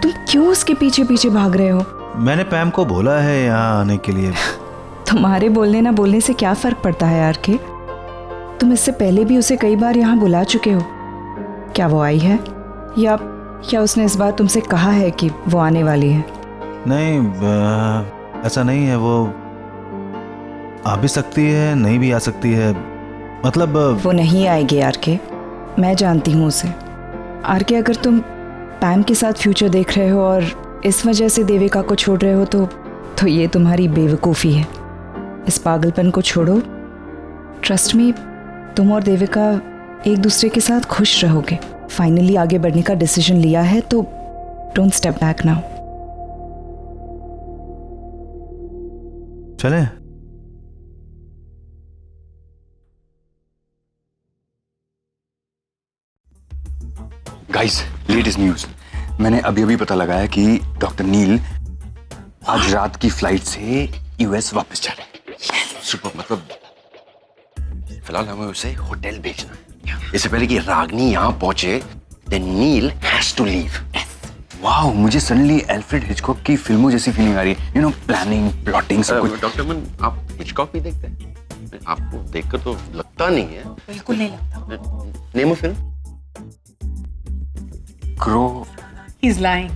तुम क्यों उसके पीछे पीछे भाग रहे हो? मैंने पैम को बोला है यहाँ आने के लिए। तुम्हारे बोलने ना बोलने से क्या फर्क पड़ता है यार के? तुम इससे पहले भी उसे कई बार यहाँ बुला चुके हो, क्या वो आई है? क्या उसने इस बार तुमसे कहा है कि वो आने वाली है? नहीं, ऐसा नहीं है। वो आ भी सकती है, नहीं भी आ सकती है। मतलब वो नहीं आएगी आरके, मैं जानती हूँ उसे। आरके, अगर तुम पैम के साथ फ्यूचर देख रहे हो और इस वजह से देविका को छोड़ रहे हो तो ये तुम्हारी बेवकूफ़ी है। इस पागलपन को छोड़ो। ट्रस्ट मी, तुम और देविका एक दूसरे के साथ खुश रहोगे। फाइनली आगे बढ़ने का डिसीजन लिया है तो डोंट स्टेप बैक नाउ। चलें? Guys, latest news. मैंने अभी अभी पता लगाया कि डॉक्टर नील आज रात की फ्लाइट से यूएस वापस जा रहे हैं। सुपर। मतलब फिलहाल हमें उसे होटल भेजना है इससे पहले कि रागनी यहाँ पहुंचे। Then Neel has to leave. Wow, मुझे सडनली एल्फ्रेड हिचकॉक की फिल्मों जैसी फीलिंग आ रही है। यू नो, प्लानिंग, प्लॉटिंग, सब कुछ। डॉक्टर मन, आप हिचकॉक भी देखते हैं? आपको देखकर तो लगता नहीं है। बिल्कुल नहीं लगता। Name of film? Crow. He is lying.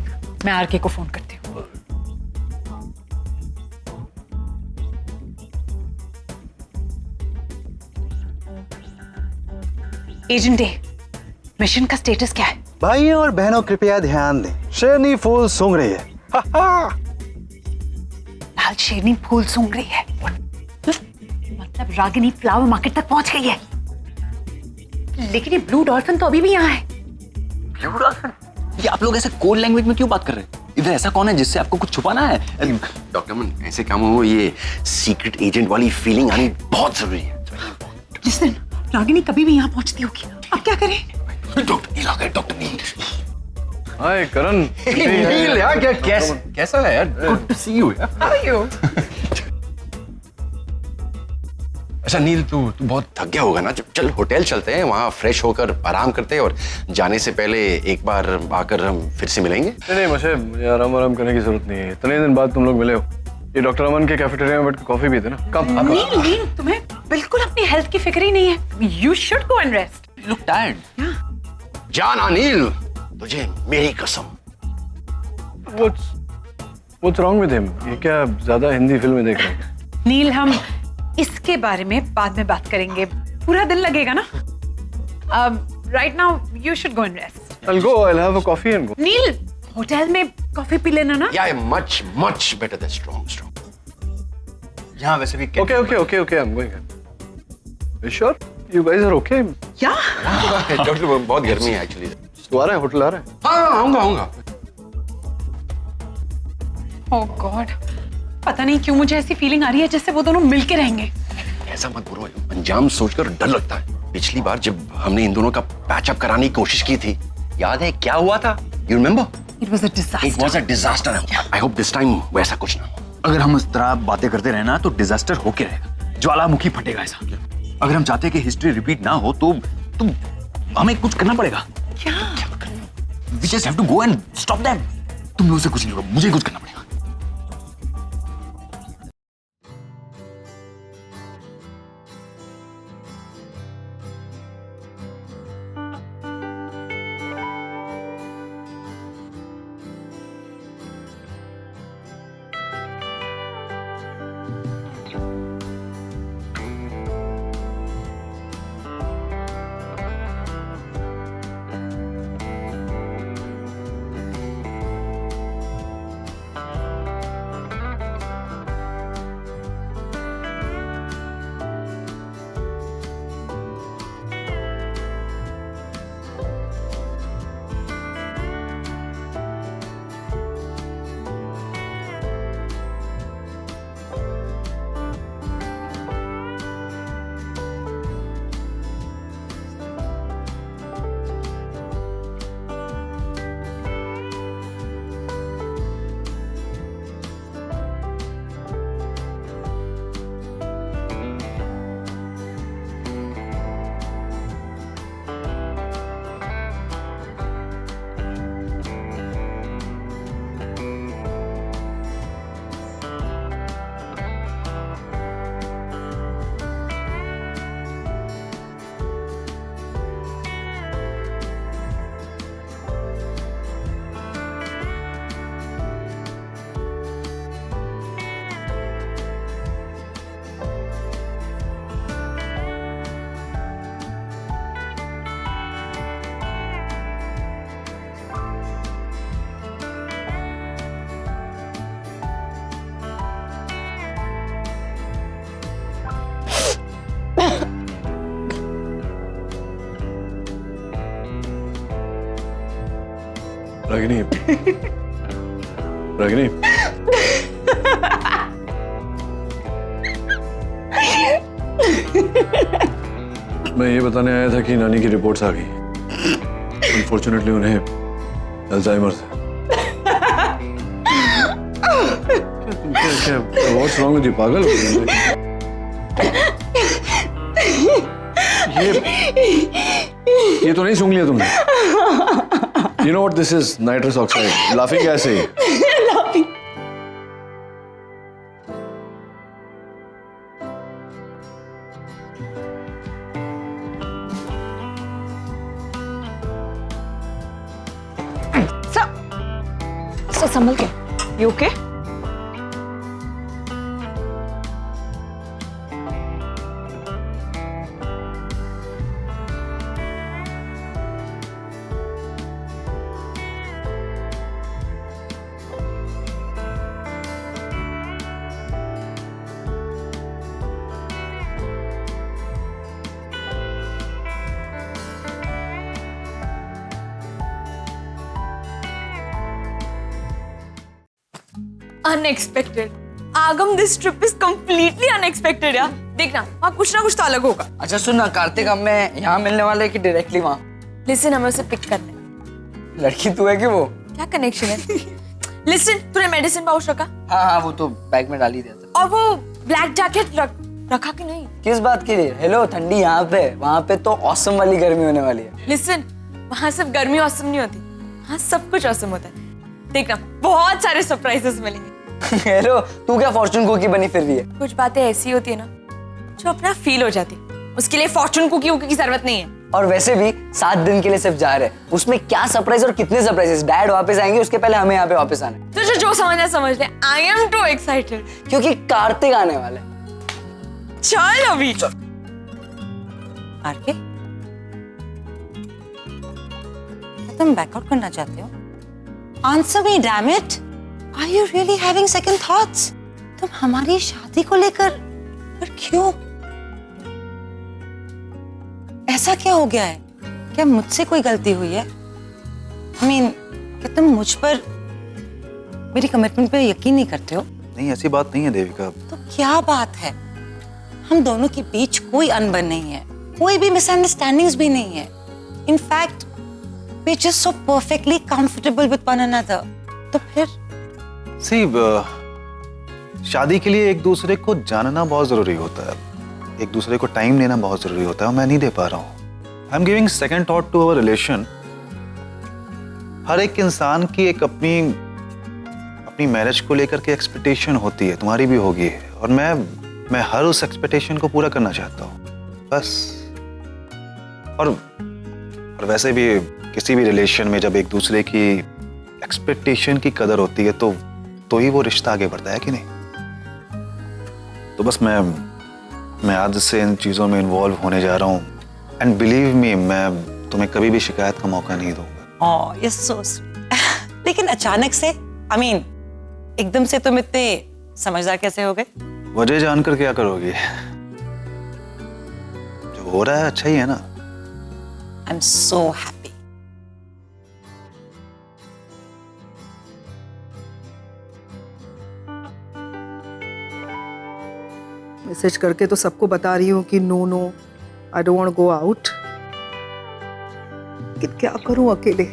मैं आरके को फोन करती हूँ। एजेंट ए, मिशन का स्टेटस क्या है? भाइयों और बहनों कृपया ध्यान दें, शेरनी फूल सूंघ रही है। लाल शेरनी फूल सूंघ रही है। मतलब रागिनी फ्लावर मार्केट तक पहुंच गई है। लेकिन ये ब्लू डॉल्फिन तो अभी भी यहाँ है। Blue dolphin? ये आप लोग ऐसे कोड लैंग्वेज में क्यों बात कर रहे हैं? इधर ऐसा कौन है जिससे आपको कुछ छुपाना है? डॉक्टर मन, ऐसे काम हो, ये सीक्रेट एजेंट वाली फीलिंग आनी बहुत जरूरी है। जिस रागिनी कभी भी यहाँ पहुंचती होगी, अब क्या करें? डॉक्टर नील आ गए। डॉक्टर नील। हाय करण। नील यार, कैसा है यार? गुड टू सी यू यार। How are you? अच्छा नील, तू बहुत थक गया होगा ना। चल होटल चलते हैं, वहाँ फ्रेश होकर आराम करते हैं और जाने से पहले एक बार आकर हम फिर से मिलेंगे। नहीं, मुझे आराम करने की जरूरत नहीं है। इतने दिन बाद तुम लोग मिले हो। ये डॉक्टर अमन के कैफेटेरिया में बैठ के कॉफी पीते ना। कब? नील, तुम्हें बिल्कुल अपनी हेल्थ की फिक्र ही नहीं है। You should go and rest. Look tired. जाना नील, तुझे मेरी कसम। What's wrong with him? ये क्या ज्यादा हिंदी फिल्में देख रहे हैं? नील, हम इसके बारे में बाद में बात करेंगे। पूरा दिन लगेगा ना। Right now you should go and rest. I'll go. I'll have a coffee and go. Neel, hotel में कॉफी पी लेना ना। Yeah, much better than strong. यहाँ वैसे भी Okay. I'm going. Are you sure? You guys are okay? Yeah. Doctor, बहुत गर्मी है एक्चुअली। तू आ रहा है? होटल आ रहा है? हाँ, आऊंगा। Oh God, पता नहीं क्यों मुझे ऐसी फीलिंग आ रही है जैसे वो दोनों मिलके रहेंगे। ऐसा मत बोलो, अंजाम सोचकर डर लगता है। पिछली बार जब हमने इन दोनों का पैचअप कराने की कोशिश की थी, याद है क्या हुआ था? You remember? It was a disaster. It was a disaster. I hope this time वैसा कुछ ना हो। अगर हम इस तरह बातें करते रहे ना तो डिजास्टर होके रहेगा। ज्वालामुखी फटेगा ऐसा। अगर हम चाहते हैं कि हिस्ट्री रिपीट ना हो तो हमें कुछ करना पड़ेगा। क्या? We just have to go and stop them. तुम लोगों से कुछ नहीं होगा, मुझे कुछ करना पड़ेगा। रागिनी, रागिनी, मैं ये बताने आया था कि नानी की रिपोर्ट्स आ गई। अनफॉर्चुनेटली उन्हें अल्जाइमर्स है। क्या व्हाट्स रॉन्ग विद यू, पागल हो गए? ये तो नहीं सूंघ लिया तुमने? You know what this is? Nitrous oxide. Laughing कैसे? सर संभल के। You okay? अनएक्सपेक्टेड आगम, this trip is completely unexpected यार। देखना वहाँ कुछ ना कुछ तो अलग होगा। अच्छा सुन ना, कार्तिक हमें यहाँ मिलने वाले हैं कि डायरेक्टली वहाँ? लिसन, हमें उसे पिक करना है। लड़की तू है कि वो? क्या कनेक्शन है? लिसन, तूने मेडिसिन पाउच रखा? हाँ हाँ, वो तो बैग में डाल ही दिया था। और वो ब्लैक जैकेट रखा कि नहीं? किस बात के लिए? हेलो, ठंडी यहाँ पे, वहाँ पे तो ऑसम वाली गर्मी होने वाली है। लिसन, वहाँ सिर्फ गर्मी ऑसम नहीं होती, हाँ सब कुछ ऑसम होता है। देखना बहुत सारे सरप्राइजेस मिलेंगे। हेलो, तू क्या फॉर्चून कुकी बनी फिर रही है? कुछ बातें ऐसी होती है ना जो अपना फील हो जाती, उसके लिए फॉर्चून कुकी की जरूरत नहीं है। और वैसे भी 7 दिन के लिए सिर्फ जा रहे हैं, उसमें क्या सरप्राइज और कितने सरप्राइजेस? डैड वापस आएंगे, उसके पहले हमें यहाँ पे वापस आना है। तुझे जो समझना है समझ ले। आई एम टू एक्साइटेड क्योंकि कार्तिक आने वाले। चल अभी आरके, तुम बैकआउट करना चाहते हो? Answer me, damn it. Are you really having second thoughts? तुम हमारी शादी को लेकर पर क्यों? ऐसा क्या हो गया है? क्या मुझसे कोई गलती हुई है? I mean, क्या तुम मुझ पर मेरी कमिटमेंट पे यकीन नहीं करते हो? नहीं, ऐसी बात नहीं है देविका। तो क्या बात है? हम दोनों के बीच कोई अनबन नहीं है, कोई भी मिसअंडरस्टैंडिंग्स भी नहीं है। In fact we just so perfectly comfortable with one another. तो फिर शादी के लिए एक दूसरे को जानना बहुत जरूरी होता है, एक दूसरे को टाइम देना बहुत जरूरी होता है, और मैं नहीं दे पा रहा हूँ। I am giving second thought to our relation. हर एक इंसान की एक अपनी मैरिज को लेकर के एक्सपेक्टेशन होती है, तुम्हारी भी होगी, और मैं हर उस एक्सपेक्टेशन को पूरा करना चाहता हूँ बस। और वैसे भी किसी भी रिलेशन में जब एक दूसरे की एक्सपेक्टेशन की कदर होती है तो ही वो रिश्ता आगे बढ़ता है कि नहीं? तो बस मैं आज से इन चीज़ों में इन्वॉल्व होने जा रहा हूँ, एंड बिलीव मी, मैं तुम्हें कभी भी शिकायत का मौका नहीं दूंगा। Oh yes so sweet. लेकिन अचानक से, आई मीन एकदम से तुम इतने समझदार कैसे हो गए? वजह जानकर क्या करोगे? जो हो रहा है अच्छा ही है ना। I am so happy. Message करके तो सबको बता रही हूँ कि no I don't want go out, लेकिन क्या करूँ अकेले?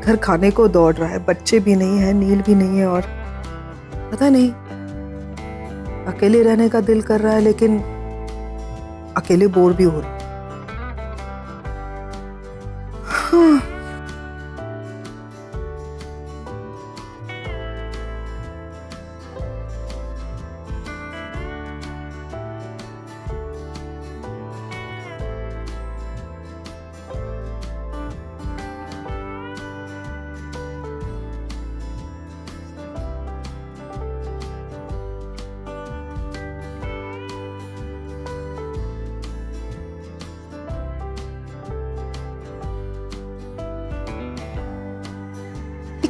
घर खाने को दौड़ रहा है, बच्चे भी नहीं है, नील भी नहीं है, और पता नहीं अकेले रहने का दिल कर रहा है, लेकिन अकेले बोर भी हो रहा है। हाँ।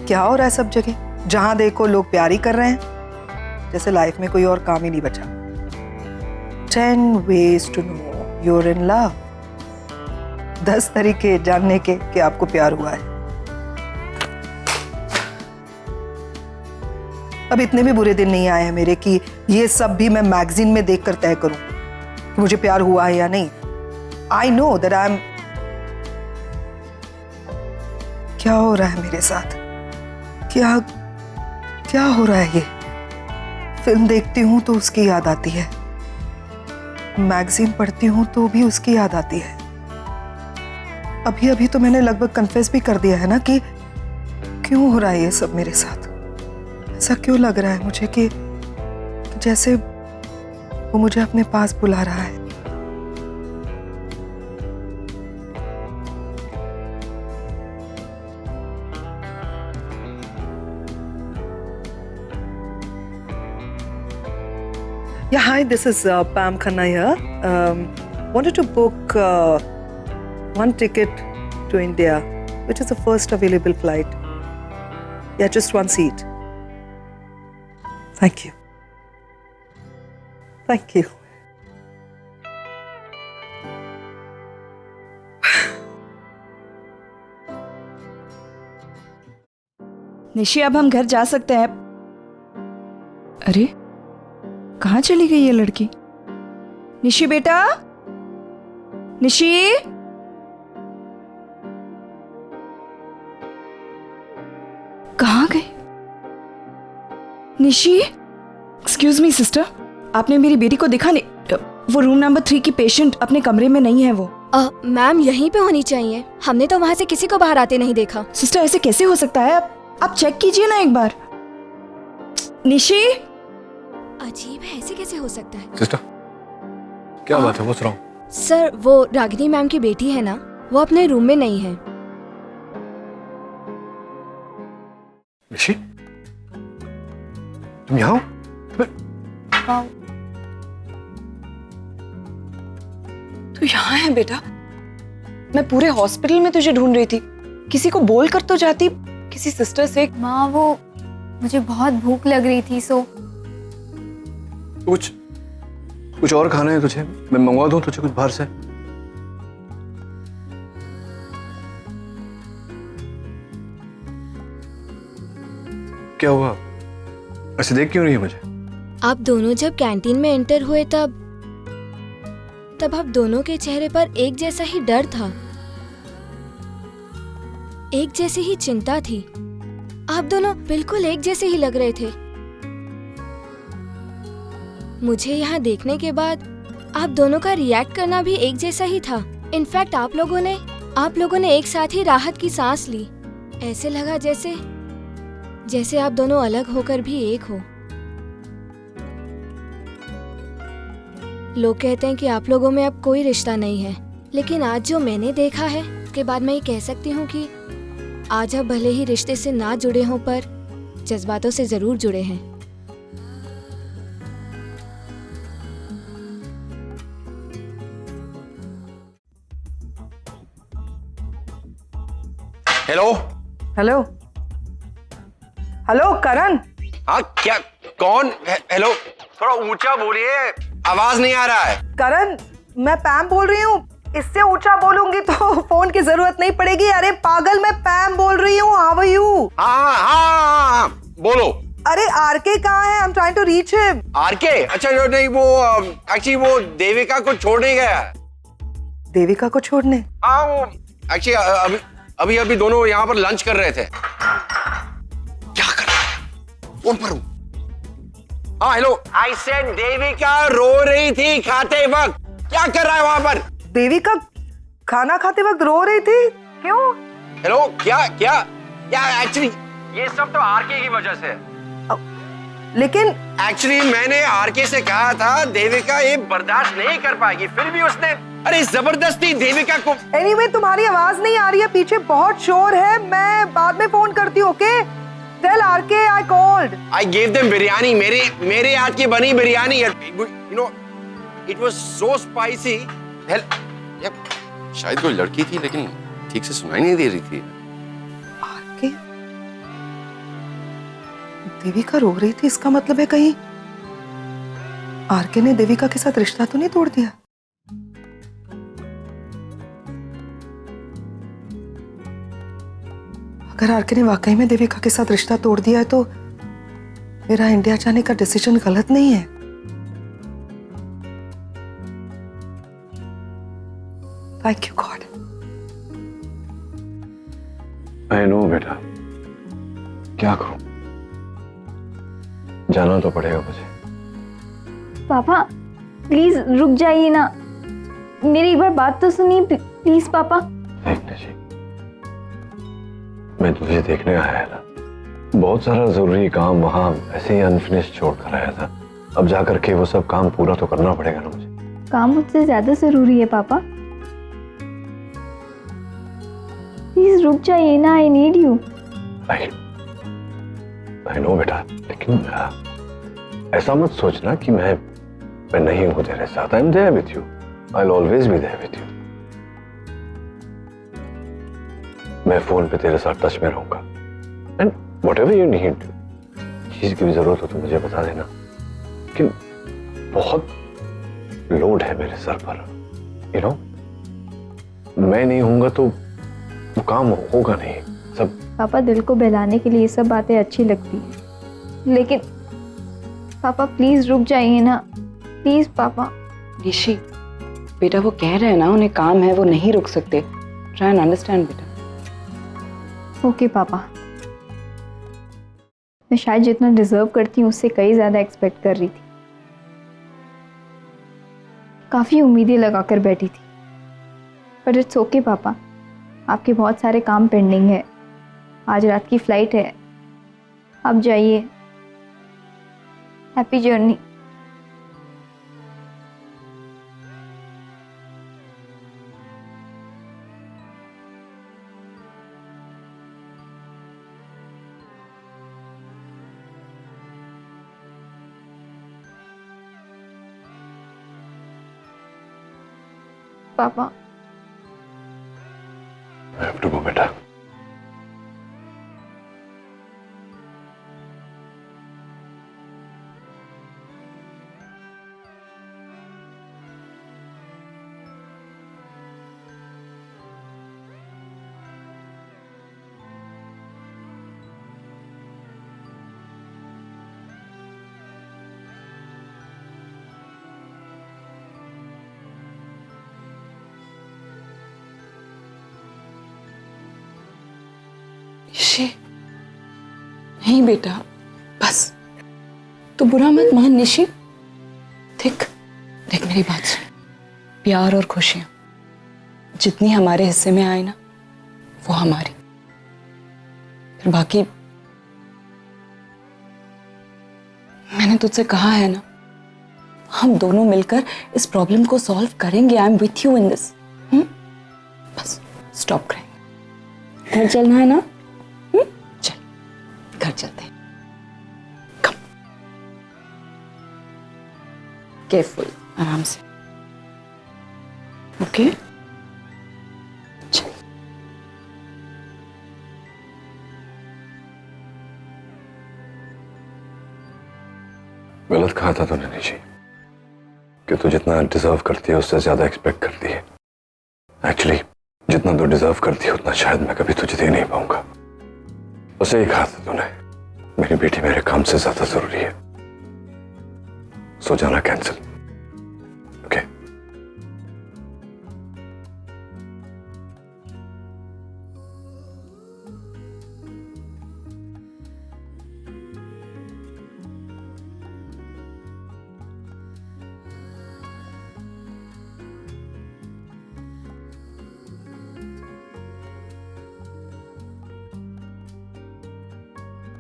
क्या हो रहा है सब जगह? जहां देखो लोग प्यार ही कर रहे हैं, जैसे लाइफ में कोई और काम ही नहीं बचा। 10 ways to know you're in love। 10 तरीके जानने के कि आपको प्यार हुआ है। अब इतने भी बुरे दिन नहीं आए हैं मेरे कि ये सब भी मैं मैगजीन में देखकर तय करूं कि मुझे प्यार हुआ है या नहीं। I know that I am. क्या हो रहा है मेरे साथ? क्या क्या हो रहा है? ये फिल्म देखती हूं तो उसकी याद आती है, मैगजीन पढ़ती हूं तो भी उसकी याद आती है। अभी अभी तो मैंने लगभग कन्फेस भी कर दिया है ना कि क्यों हो रहा है ये सब मेरे साथ। ऐसा क्यों लग रहा है मुझे कि जैसे वो मुझे अपने पास बुला रहा है। Yeah, hi, this is Pam Khanna here. Wanted to book one ticket to India, which is the first available flight. Yeah, just one seat. Thank you. Thank you. Nishi, अब हम घर जा सकते हैं। अरे कहाँ चली गई ये लड़की? निशी बेटा, निशी, कहाँ गई निशी? एक्सक्यूज मी सिस्टर, आपने मेरी बेटी को देखा नहीं? वो रूम नंबर 3 की पेशेंट अपने कमरे में नहीं है। वो मैम यहीं पे होनी चाहिए, हमने तो वहाँ से किसी को बाहर आते नहीं देखा। सिस्टर ऐसे कैसे हो सकता है? आप चेक कीजिए ना एक बार। निशी, अजीब है, ऐसे कैसे हो सकता है? सिस्टर क्या बात है? पूछ रहा हूँ सर, वो रागिनी मैम की बेटी है ना, वो अपने रूम में नहीं है। निशी, तुम यहाँ हो? तू यहाँ है बेटा? मैं पूरे हॉस्पिटल में तुझे ढूंढ रही थी। किसी को बोल कर तो जाती, किसी सिस्टर से। माँ, वो मुझे बहुत भूख लग रही थी, सो कुछ और खाना है तुझे? मैं मंगवा दूं तुझे कुछ बाहर से? क्या हुआ? ऐसे देख क्यों रही है मुझे? आप दोनों जब कैंटीन में एंटर हुए तब आप दोनों के चेहरे पर एक जैसा ही डर था, एक जैसी ही चिंता थी। आप दोनों बिल्कुल एक जैसे ही लग रहे थे। मुझे यहाँ देखने के बाद आप दोनों का रिएक्ट करना भी एक जैसा ही था। इनफैक्ट आप लोगों ने एक साथ ही राहत की सांस ली। ऐसे लगा जैसे आप दोनों अलग होकर भी एक हो। लोग कहते हैं कि आप लोगों में अब कोई रिश्ता नहीं है, लेकिन आज जो मैंने देखा है उसके बाद मैं ये कह सकती हूँ कि आज आप भले ही रिश्ते से ना जुड़े हों, पर जज्बातों से जरूर जुड़े हैं। हेलो हेलो हेलो करण। हाँ क्या? कौन? हेलो, थोड़ा ऊंचा बोलिए, आवाज नहीं आ रहा है। करण, मैं पैम बोल रही हूँ। इससे ऊंचा बोलूंगी तो फोन की जरूरत नहीं पड़ेगी। अरे पागल, मैं पैम बोल रही हूँ। How are you? हाँ, बोलो। अरे आरके कहाँ है? I am trying to reach him. RK? अच्छा नहीं, वो एक्चुअली वो देविका को छोड़ने गया। देविका को छोड़ने? हाँ, वो एक्चुअली अभी दोनों यहाँ पर लंच कर रहे थे। क्या कर रहा है? फोन पर हूँ। हाँ हेलो, आई सेड देविका रो रही थी खाते वक्त। क्या कर रहा है वहां पर? देविका खाना खाते वक्त रो रही थी? क्यों? हेलो, क्या एक्चुअली ये सब तो आरके की वजह से। लेकिन एक्चुअली मैंने आरके से कहा था देविका ये बर्दाश्त नहीं कर पाएगी, फिर भी उसने अरे जबरदस्ती देविका को। एनीवे, तुम्हारी आवाज नहीं आ रही है, पीछे बहुत शोर है। मैं बाद में फोन करती हूँ, okay? Tell RK I called. I gave them biryani, मेरे हाथ की बनी biryani. You know it was so spicy. शायद कोई लड़की थी, लेकिन ठीक से सुनाई नहीं दे रही थी। आरके, देविका रो रही थी, इसका मतलब है कहीं आरके ने देविका के साथ रिश्ता तो नहीं तोड़ दिया? अगर आरके ने वाकई में देविका के साथ रिश्ता तोड़ दिया है तो मेरा इंडिया जाने का डिसीजन गलत नहीं है। Thank you God. I know बेटा, क्या करूं, जाना तो पड़ेगा मुझे। पापा प्लीज रुक जाइए ना, मेरी एक बार बात तो सुनिए प्लीज पापा। देखने जी, मैं तुझे देखने आया है ना, बहुत सारा जरूरी काम वहां ऐसे ही अनफिनिश्ड छोड़ कर आया था। अब जाकर के वो सब काम पूरा तो करना पड़ेगा ना मुझे। काम मुझसे ज्यादा जरूरी है पापा, प्लीज रुक जाइए ना, I need you. I know बेटा, लेकिन ऐसा मत सोचना कि मैं नहीं हूं तेरे साथ। I am there with you, I will always be there with you. मैं फोन पे तेरे साथ टच में रहूंगा एंड व्हाटएवर यू नीड, चीज की भी जरूरत हो तो मुझे बता देना। लेकिन बहुत लोड है मेरे सर पर, यू नो, मैं नहीं होऊंगा तो वो काम होगा नहीं सब। पापा दिल को बहलाने के लिए ये सब बातें अच्छी लगती है, लेकिन पापा प्लीज रुक जाइए ना, प्लीज पापा। ऋषि बेटा, वो कह रहे हैं ना उन्हें काम है, वो नहीं रुक सकते। ट्राई एंड अंडरस्टैंड बेटा। ओके पापा, मैं शायद जितना डिजर्व करती हूँ उससे कई ज्यादा एक्सपेक्ट कर रही थी, काफी उम्मीदें लगाकर बैठी थी। बट इट्स ओके पापा, आपके बहुत सारे काम पेंडिंग है, आज रात की फ्लाइट है, आप जाइए। Happy journey. पापा I have to go, बेटा। निशी, नहीं बेटा, बस तू बुरा मत मान निशी। देख देख मेरी बात सुन, प्यार और खुशियां जितनी हमारे हिस्से में आए ना, वो हमारी, फिर बाकी मैंने तुझसे कहा है ना, हम दोनों मिलकर इस प्रॉब्लम को सॉल्व करेंगे। I am with you in this. Bus stop करेंगे। घर चलना है ना? घर चलते हैं। कम, केयरफुल, आराम से, ओके? चल। गलत कहा था तूने निशी, कि तू जितना डिजर्व करती है उससे ज्यादा एक्सपेक्ट करती है। एक्चुअली जितना तू डिजर्व करती है उतना शायद मैं कभी तुझे दे नहीं पाऊंगा। उसे ही कहा था तूने, मेरी बेटी मेरे काम से ज्यादा जरूरी है। सो जाना cancel, okay?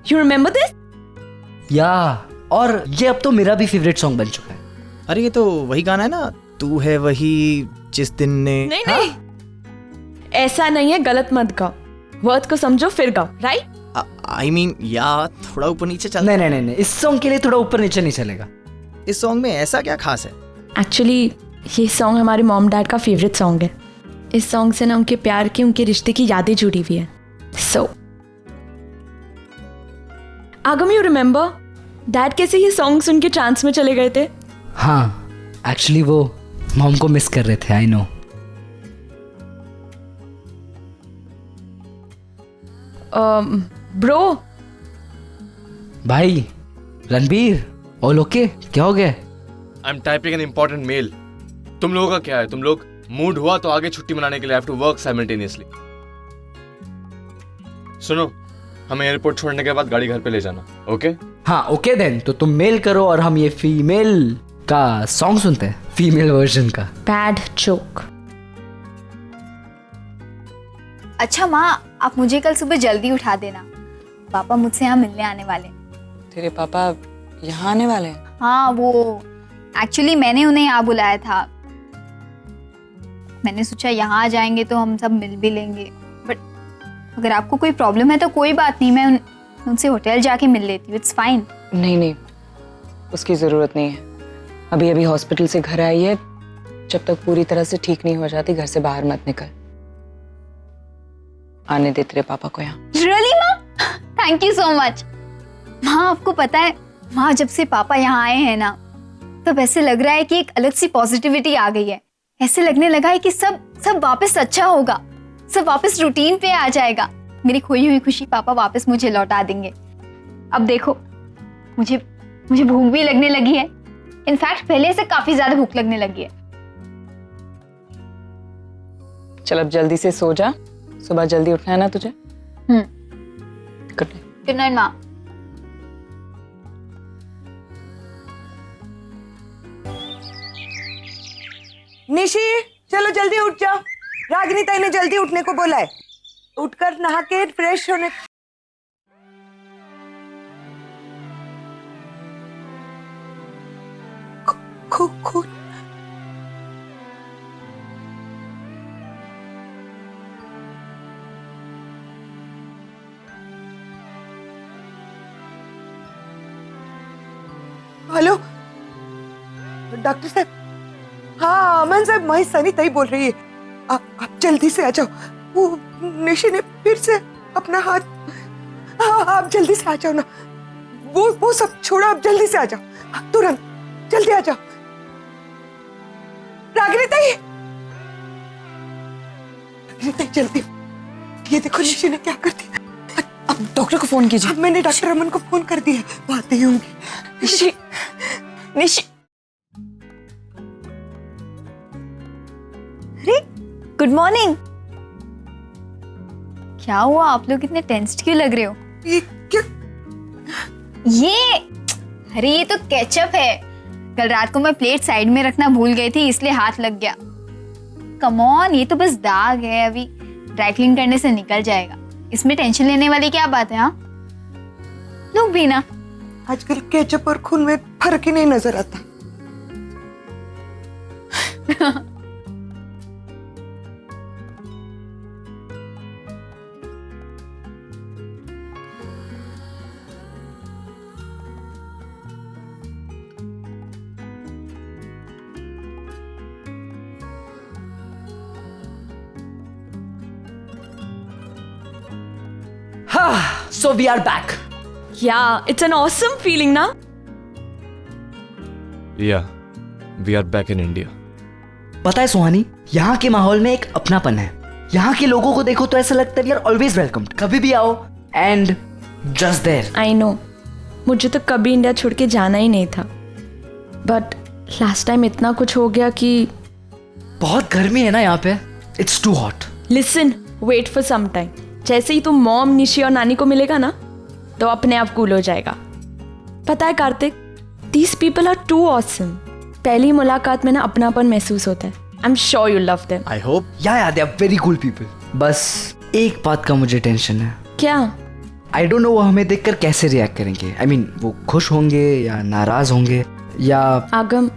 You remember this? या और ये अब तो मेरा भी फेवरेट सॉन्ग बन चुका है। अरे ये तो वही गाना है ना, तू है वही जिस दिन ने। नहीं नहीं, ऐसा नहीं है, गलत मत गाओ, वर्ड को समझो फिर गाओ, राइट? आई मीन या थोड़ा ऊपर नीचे चल। नहीं नहीं नहीं नहीं, इस सॉन्ग के लिए थोड़ा ऊपर नीचे नहीं चलेगा। इस सॉन्ग में ऐसा क्या खास है? एक्चुअली ये सॉन्ग हमारे मॉम डैड का फेवरेट सॉन्ग है। इस सॉन्ग से ना उनके प्यार की, उनके रिश्ते की यादें जुड़ी हुई है। सो आगम, यू रिमेम्बर डैड कैसे ये सॉन्ग सुन के ट्रांस में चले गए थे? हाँ, एक्चुअली वो मॉम को मिस कर रहे थे। I know. ब्रो भाई, रणबीर, ऑल ओके? क्या हो गया? I am typing an important mail. तुम लोगों का क्या है? तुम लोग मूड हुआ तो आगे छुट्टी मनाने के लिए हैव टू वर्क साइमल्टेनियसली। सुनो, हमें एयरपोर्ट छोड़ने के बाद गाड़ी घर पे ले जाना, ओके? हाँ ओके देन, तो तुम मेल करो और हम ये फीमेल का सॉन्ग सुनते हैं, फीमेल वर्जन का। Bad joke. अच्छा माँ, आप मुझे कल सुबह जल्दी उठा देना, पापा मुझसे यहाँ मिलने आने वाले हैं। तेरे पापा यहाँ आने वाले हैं? हाँ, वो एक्चुअली मैंने उन्हें यहाँ बुलाया था। मैंने सोचा यहाँ आ जाएंगे तो हम सब मिल भी लेंगे, बट अगर आपको कोई प्रॉब्लम है तो कोई बात नहीं, मैं उनसे होटल जाके मिल लेती हूँ, इट्स फाइन। नहीं, उसकी ज़रूरत नहीं है। अभी अभी हॉस्पिटल से घर आई है, जब तक पूरी तरह से ठीक नहीं हो जाती घर से बाहर मत निकल। आने दे तेरे पापा को यहाँ। रियली माँ? Thank you so much. माँ आपको पता है, माँ जब से पापा यहाँ आए हैं ना, तब ऐसे लग रहा है कि एक अलग सी पॉजिटिविटी आ गई है। ऐसे लगने लगा है कि सब वापस अच्छा होगा, सब वापस रूटीन पे आ जाएगा। मेरी खोई हुई खुशी पापा वापस मुझे लौटा देंगे। अब देखो, मुझे भूख भी लगने लगी है। इनफैक्ट पहले से काफी ज्यादा भूख लगने लगी है। चल अब जल्दी से सो जा, सुबह जल्दी उठना है ना तुझे। गुड नाइट माँ। निशी, चलो जल्दी उठ जाओ, रागिनी ताई ने जल्दी उठने को बोला है। उठकर नहा के फ्रेश होने। खून हेलो डॉक्टर साहब। हाँ अमन साहब, मैं सनी ताई बोल रही है। आप जल्दी से आ जाओ। वो निशी ने फिर से अपना हाथ। हाँ आप जल्दी से आ जाओ ना, वो सब छोड़ो, आप जल्दी से आ जाओ, तुरंत जल्दी आ जाओ। रागिनी ताई, जल्दी। ये देखो निशी ने क्या कर दिया। अब डॉक्टर को फोन कीजिए। मैंने डॉक्टर अमन को फोन कर दिया, वो आते ही होंगे। निशी अरे गुड मॉर्निंग। क्या हुआ, आप लोग इतने टेंस्ड क्यों लग रहे हो? ये क्या? अरे ये तो केचप है। कल रात को मैं प्लेट साइड में रखना भूल गई थी, इसलिए हाथ लग गया। कम ऑन, ये तो बस दाग है, अभी ड्राई क्लीन करने से निकल जाएगा। इसमें टेंशन लेने वाली क्या बात है? हाँ लोग भी ना, आजकल केचप और खून में फर्क ही नहीं नजर आता। So we are back. Yeah, it's an awesome feeling ना? Yeah, we are back in India. पता है सुहानी, यहाँ के माहौल में एक अपनापन है। यहाँ के लोगों को देखो तो ऐसा लगता है यार ऑलवेज वेलकम, कभी भी आओ and just there. I know, मुझे तो कभी इंडिया छोड़ के जाना ही नहीं था, बट लास्ट टाइम इतना कुछ हो गया कि बहुत गर्मी है ना यहाँ पे, it's too hot. Listen, wait for some time. जैसे ही तुम मॉम, निशी और नानी को मिलेगा ना, तो अपने आप कूल हो जाएगा। पता है Kartik, these people are too awesome. पहली मुलाकात में ना अपनापन महसूस होता है। I am sure you love them. I hope. Yeah they are very cool people. बस एक बात का मुझे टेंशन है। क्या? आई डोंट नो वो हमें देखकर कैसे रिएक्ट करेंगे। आई मीन वो खुश होंगे या नाराज होंगे या। आगम,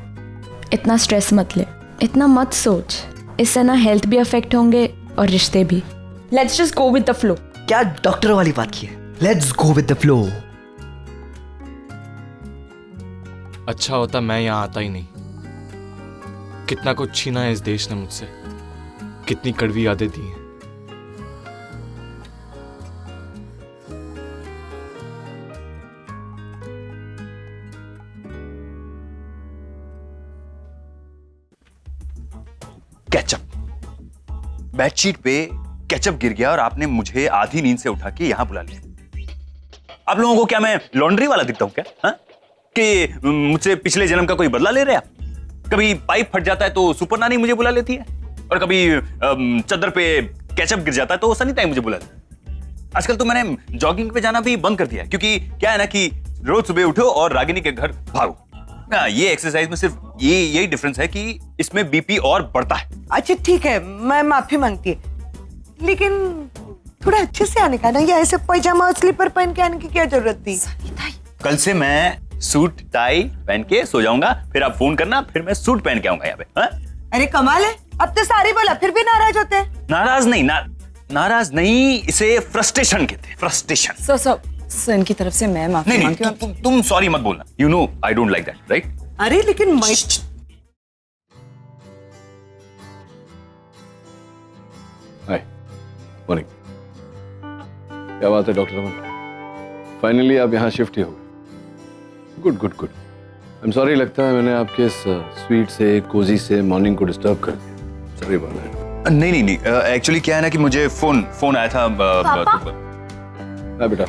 इतना स्ट्रेस मत ले, इतना मत सोच। इससे ना हेल्थ भी अफेक्ट होंगे और रिश्ते भी। Let's just go with the flow. क्या डॉक्टर वाली बात की है? Let's go with the flow. अच्छा होता मैं यहाँ आता ही नहीं। कितना कुछ छीना है इस देश ने मुझसे, कितनी कड़वी यादें दी हैं। केचप, बेडशीट पे केचप गिर गया और आपने मुझे आधी नींद से उठा के यहां बुला लिया। आप लोगों को क्या मैं लॉन्ड्री वाला दिखता हूं क्या? हाँ? कि मुझसे पिछले जन्म का कोई बदला ले रहे हैं आप? कभी पाइप फट जाता है तो सुपर नानी मुझे बुला लेती है, और कभी चद्दर पे केचप गिर जाता है तो सनी ताई मुझे बुला लेती है। आजकल तो मैंने जॉगिंग पे जाना भी बंद कर दिया है, क्योंकि क्या है ना कि रोज सुबह उठो और रागिनी के घर भागो। ये एक्सरसाइज में सिर्फ यही डिफरेंस है कि इसमें बीपी और बढ़ता है। अच्छा ठीक है, मैं माफी मांगती है, लेकिन थोड़ा अच्छे से आने का ना, या ऐसे पैजामा और स्लीपर पहन के आने की क्या जरूरत थी? कल से मैं सूट टाई पहन के सो जाऊंगा, फिर आप फोन करना, फिर मैं सूट पहन के आऊंगा यहाँ पे। हा? अरे कमाल है, अब तो सारी बोला फिर भी नाराज होते हैं। नाराज नहीं, इसे फ्रस्ट्रेशन कहते हैं, फ्रस्ट्रेशन। सर इनकी तरफ से मैं माफी नहीं मांगती हूँ। तुम सॉरी मत बोलना, you know I don't like that, right? अरे लेकिन मैं हाय मॉर्निंग। क्या बात है डॉक्टर रमन, फाइनली आप यहाँ शिफ्ट ही हो गए। Good good good. I am sorry, लगता है मैंने आपके इस स्वीट से कोजी से मॉर्निंग को डिस्टर्ब कर दिया। सॉरी बात है। नहीं, एक्चुअली क्या है ना कि मुझे फोन आया था। बेटा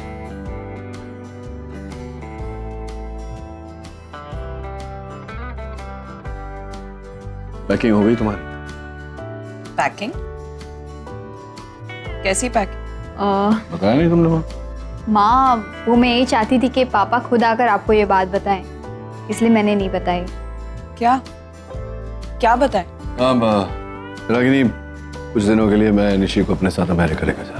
पैकिंग हो गई तुम्हारी? पैकिंग? कैसी पैकिंग? बताया नहीं तुमने माँ? माँ वो मैं यही चाहती थी कि पापा खुद आकर आपको ये बात बताएं, इसलिए मैंने नहीं बताई। क्या बताएं? अब रागिनी, कुछ दिनों के लिए मैं निशी को अपने साथ अमेरिका लेकर जा